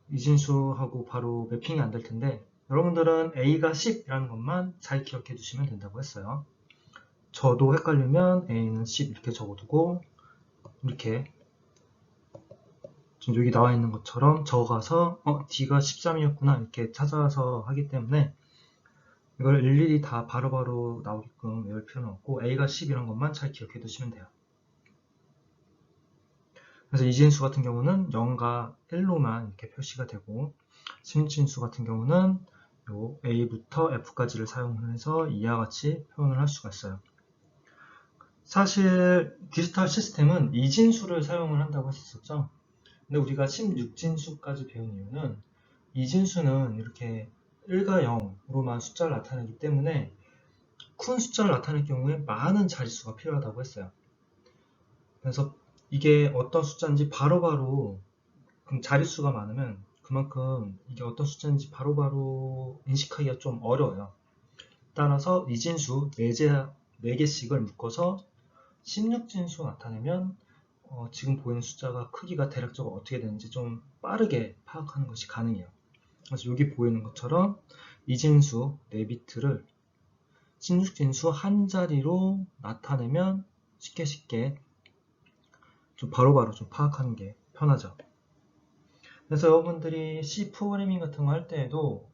이진수하고 바로 매핑이 안 될 텐데, 여러분들은 A가 10이라는 것만 잘 기억해 두시면 된다고 했어요. 저도 헷갈리면 A는 10 이렇게 적어두고, 이렇게 지금 여기 나와 있는 것처럼 적어가서 D가 13이었구나 이렇게 찾아서 하기 때문에 이걸 일일이 다 바로바로 나오게끔 외울 필요는 없고 A가 10 이런 것만 잘 기억해 두시면 돼요. 그래서 이진수 같은 경우는 0과 1로만 이렇게 표시가 되고, 심진수 같은 경우는 요 A부터 F까지를 사용해서 이와 같이 표현을 할 수가 있어요. 사실 디지털 시스템은 이진수를 사용을 한다고 했었죠. 근데 우리가 16진수까지 배운 이유는 이진수는 이렇게 1과 0으로만 숫자를 나타내기 때문에 큰 숫자를 나타낼 경우에 많은 자릿수가 필요하다고 했어요. 그래서 이게 어떤 숫자인지 바로바로 자릿수가 많으면 그만큼 이게 어떤 숫자인지 바로바로 인식하기가 좀 어려워요. 따라서 이진수 4개씩을 묶어서 16진수 나타내면 지금 보이는 숫자가 크기가 대략적으로 어떻게 되는지 좀 빠르게 파악하는 것이 가능해요. 그래서 여기 보이는 것처럼 이진수 4비트를 16진수 한 자리로 나타내면 쉽게 좀 바로바로 좀 파악하는 게 편하죠. 그래서 여러분들이 C 프로그래밍 같은 거 할 때에도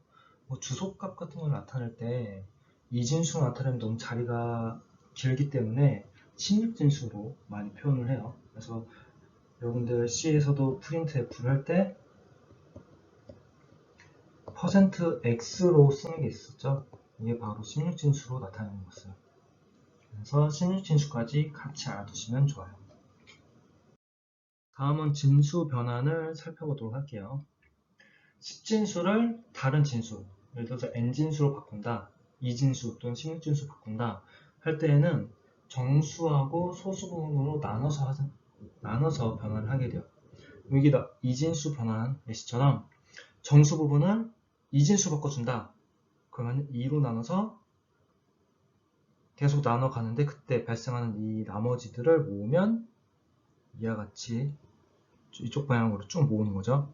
뭐 주소값 같은 걸 나타낼 때 이진수 나타내면 너무 자리가 길기 때문에 16진수로 많이 표현을 해요. 그래서 여러분들 C에서도 프린트 F를 할 때 %x로 쓰는 게 있었죠. 이게 바로 16진수로 나타내는 거였어요. 그래서 16진수까지 같이 알아두시면 좋아요. 다음은 진수 변환을 살펴보도록 할게요. 10진수를 다른 진수, 예를 들어서 n진수로 바꾼다, 2진수 또는 16진수 바꾼다 할 때에는 정수하고 소수 부분으로 나눠서 변환을 하게 돼요. 여기다 2진수 변환 예시처럼 정수 부분을 2진수 바꿔준다. 그러면 2로 나눠서 계속 나눠 가는데 그때 발생하는 이 나머지들을 모으면 이와 같이 이쪽 방향으로 쭉 모으는 거죠.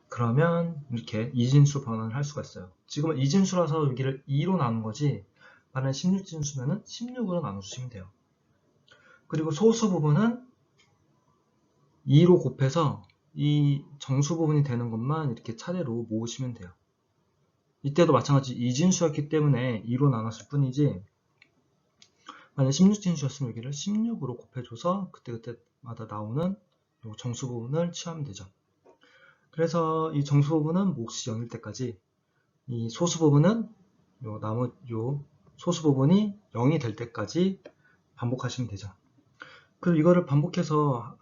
그러면 이렇게 이진수 변환을 할 수가 있어요. 지금은 이진수라서 여기를 2로 나눈 거지, 만약 16진수면은 16으로 나눠주시면 돼요. 그리고 소수 부분은 2로 곱해서 이 정수 부분이 되는 것만 이렇게 차례로 모으시면 돼요. 이때도 마찬가지 이진수였기 때문에 2로 나눴을 뿐이지, 만약 16진수였으면 여기를 16으로 곱해줘서 그때마다 나오는 정수 부분을 취하면 되죠. 그래서 이 정수 부분은 몫이 0일 때까지, 이 소수 부분은 소수 부분이 0이 될 때까지 반복하시면 되죠. 그리고 이거를 반복해서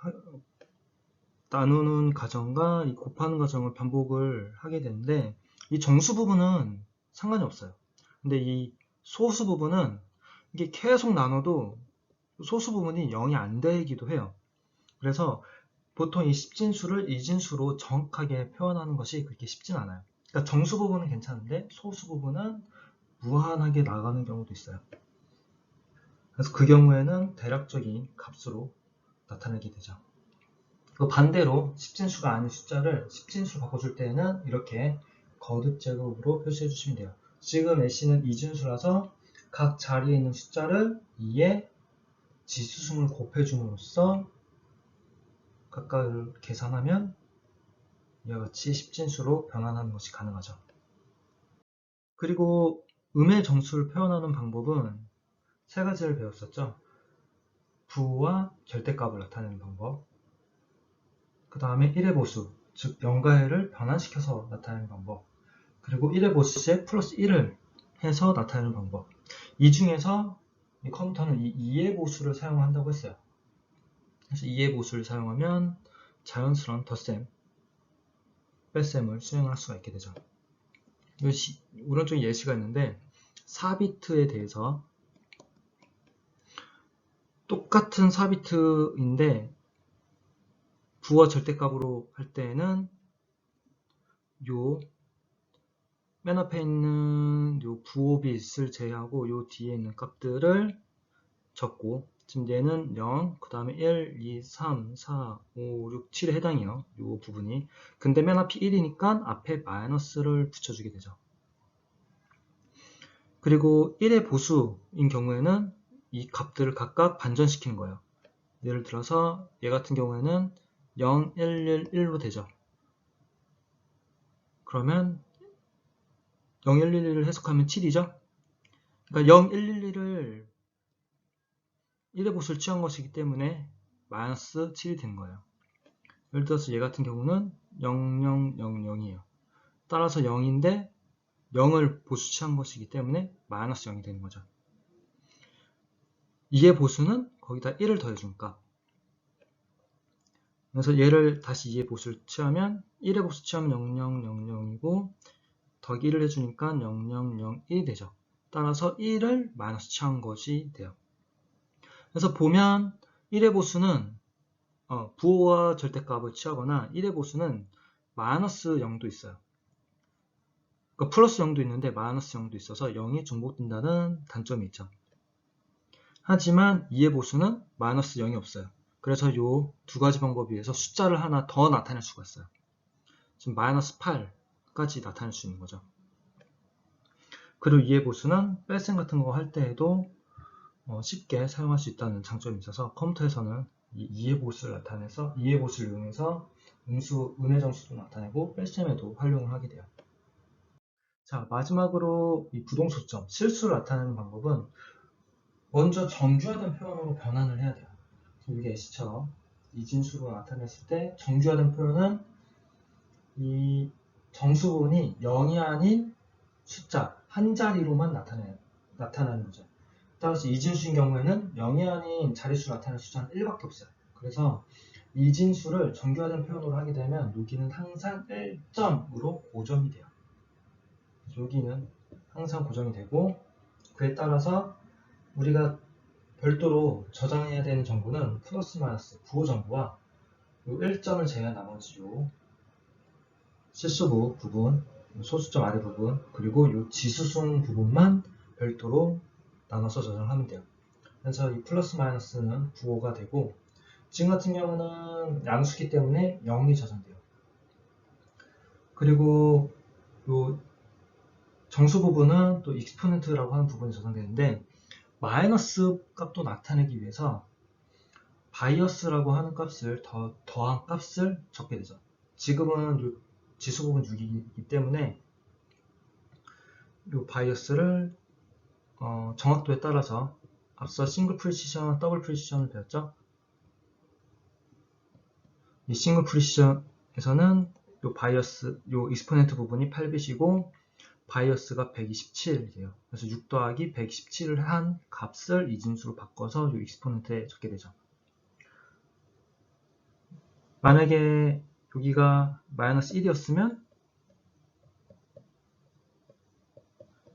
나누는 과정과 이 곱하는 과정을 반복을 하게 되는데, 이 정수 부분은 상관이 없어요. 근데 이 소수 부분은 이게 계속 나눠도 소수 부분이 0이 안 되기도 해요. 그래서 보통 이 10진수를 이진수로 정확하게 표현하는 것이 그렇게 쉽진 않아요. 그러니까 정수 부분은 괜찮은데 소수 부분은 무한하게 나가는 경우도 있어요. 그래서 그 경우에는 대략적인 값으로 나타내게 되죠. 반대로 10진수가 아닌 숫자를 10진수로 바꿔줄 때에는 이렇게 거듭 제곱으로 표시해 주시면 돼요. 지금 C는 이진수라서 각 자리에 있는 숫자를 2에 지수승을 곱해줌으로써 각각을 계산하면 이와 같이 10진수로 변환하는 것이 가능하죠. 그리고 음의 정수를 표현하는 방법은 세 가지를 배웠었죠. 부호와 절대값을 나타내는 방법, 그 다음에 1의 보수, 즉 0과 1을 변환시켜서 나타내는 방법, 그리고 1의 보수에 플러스 1을 해서 나타내는 방법. 이 중에서 이 컴퓨터는 이 2의 보수를 사용한다고 했어요. 그래서 2의 보수를 사용하면 자연스러운 덧셈, 뺄셈을 수행할 수가 있게 되죠. 오른쪽에 예시가 있는데 4비트에 대해서 똑같은 4비트인데 부호 절대값으로 할 때는 요 맨 앞에 있는 요 부호 빛을 제외하고 요 뒤에 있는 값들을 적고, 지금 얘는 0, 그 다음에 1, 2, 3, 4, 5, 6, 7에 해당해요. 이 부분이. 근데 맨 앞이 1이니까 앞에 마이너스를 붙여주게 되죠. 그리고 1의 보수인 경우에는 이 값들을 각각 반전시키는 거예요. 예를 들어서 얘 같은 경우에는 0, 1, 1, 1로 되죠. 그러면 0, 1, 1, 1을 해석하면 7이죠. 그러니까 0, 1, 1, 1을 1의 보수를 취한 것이기 때문에 마이너스 7이 되는 거예요. 예를 들어서 얘 같은 경우는 0, 0, 0, 0이에요. 따라서 0인데 0을 보수 취한 것이기 때문에 마이너스 0이 되는 거죠. 2의 보수는 거기다 1을 더해준 값. 그래서 얘를 다시 2의 보수를 취하면 1의 보수 취하면 0, 0, 0, 0이고 더하기 1을 해주니까 0, 0, 0, 1이 되죠. 따라서 1을 마이너스 취한 것이 돼요. 그래서 보면 1의 보수는 부호와 절대값을 취하거나 1의 보수는 마이너스 0도 있어요. 그러니까 플러스 0도 있는데 마이너스 0도 있어서 0이 중복된다는 단점이 있죠. 하지만 2의 보수는 마이너스 0이 없어요. 그래서 이 두 가지 방법에 의해서 숫자를 하나 더 나타낼 수가 있어요. 지금 마이너스 8까지 나타낼 수 있는 거죠. 그리고 2의 보수는 뺄셈 같은 거 할 때에도 쉽게 사용할 수 있다는 장점이 있어서 컴퓨터에서는 이 2의 보수를 나타내서 2의 보수를 이용해서 음수, 음의 정수도 나타내고 뺄셈에도 활용을 하게 돼요. 자, 마지막으로 이 부동소점, 실수를 나타내는 방법은 먼저 정규화된 표현으로 변환을 해야 돼요. 이게 S처럼 이진수로 나타냈을 때 정규화된 표현은 이 정수 부분이 0이 아닌 숫자 한 자리로만 나타나는 거죠. 따라서 이진수인 경우에는 0이 아닌 자릿수로 나타나는 숫자는 1밖에 없어요. 그래서 이진수를 정규화된 표현으로 하게 되면 여기는 항상 1점으로 고정이 돼요. 여기는 항상 고정이 되고 그에 따라서 우리가 별도로 저장해야 되는 정보는 플러스 마이너스 부호 정보와 이 1점을 제외한 나머지 요 실수부 부분, 소수점 아래 부분, 그리고 이 지수승 부분만 별도로 나눠서 저장하면 돼요. 그래서 이 플러스 마이너스는 부호가 되고 지금 같은 경우는 양수기 때문에 0이 저장돼요. 그리고 이 정수 부분은 또 익스포넨트라고 하는 부분이 저장되는데 마이너스 값도 나타내기 위해서 바이어스라고 하는 값을 더한 값을 적게 되죠. 지금은 이 지수 부분 6이기 때문에 이 바이어스를 정확도에 따라서 앞서 싱글 프리시전, 더블 프리시전을 배웠죠. 이 싱글 프리시전에서는 이 바이어스, 이 익스포넨트 부분이 8bit이고 바이어스가 127이에요. 그래서 6 더하기 127을 한 값을 이진수로 바꿔서 이 익스포넨트에 적게 되죠. 만약에 여기가 마이너스 1이었으면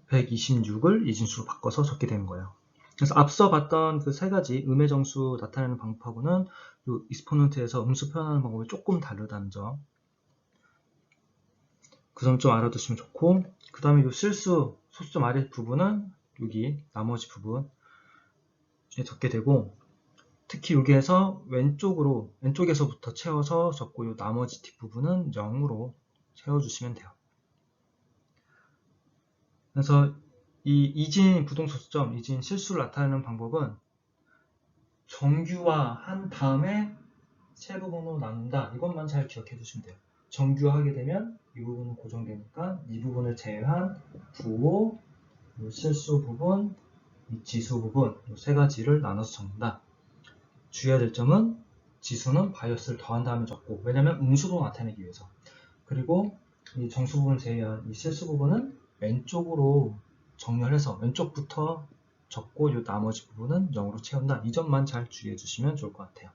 126을 이진수로 바꿔서 적게 되는 거예요. 그래서 앞서 봤던 그 세 가지 음의 정수 나타내는 방법하고는 이 익스포넨트에서 음수 표현하는 방법이 조금 다르다는 점. 그 점 좀 알아두시면 좋고, 그 다음에 이 실수, 소수점 아래 부분은 여기 나머지 부분에 적게 되고, 특히 여기에서 왼쪽에서부터 채워서 적고 이 나머지 뒷부분은 0으로 채워주시면 돼요. 그래서 이 이진 부동소수점, 이진 실수를 나타내는 방법은 정규화한 다음에 세 부분으로 나눈다. 이것만 잘 기억해 두시면 돼요. 정규화하게 되면 이 부분은 고정되니까 이 부분을 제외한 부호, 실수 부분, 지수 부분 이 세 가지를 나눠서 적는다. 주의해야 될 점은 지수는 바이어스를 더한 다음에 적고 왜냐하면 음수로 나타내기 위해서 그리고 이 정수 부분을 제외한 이 실수 부분은 왼쪽으로 정렬해서 왼쪽부터 적고 이 나머지 부분은 0으로 채운다. 이 점만 잘 주의해 주시면 좋을 것 같아요.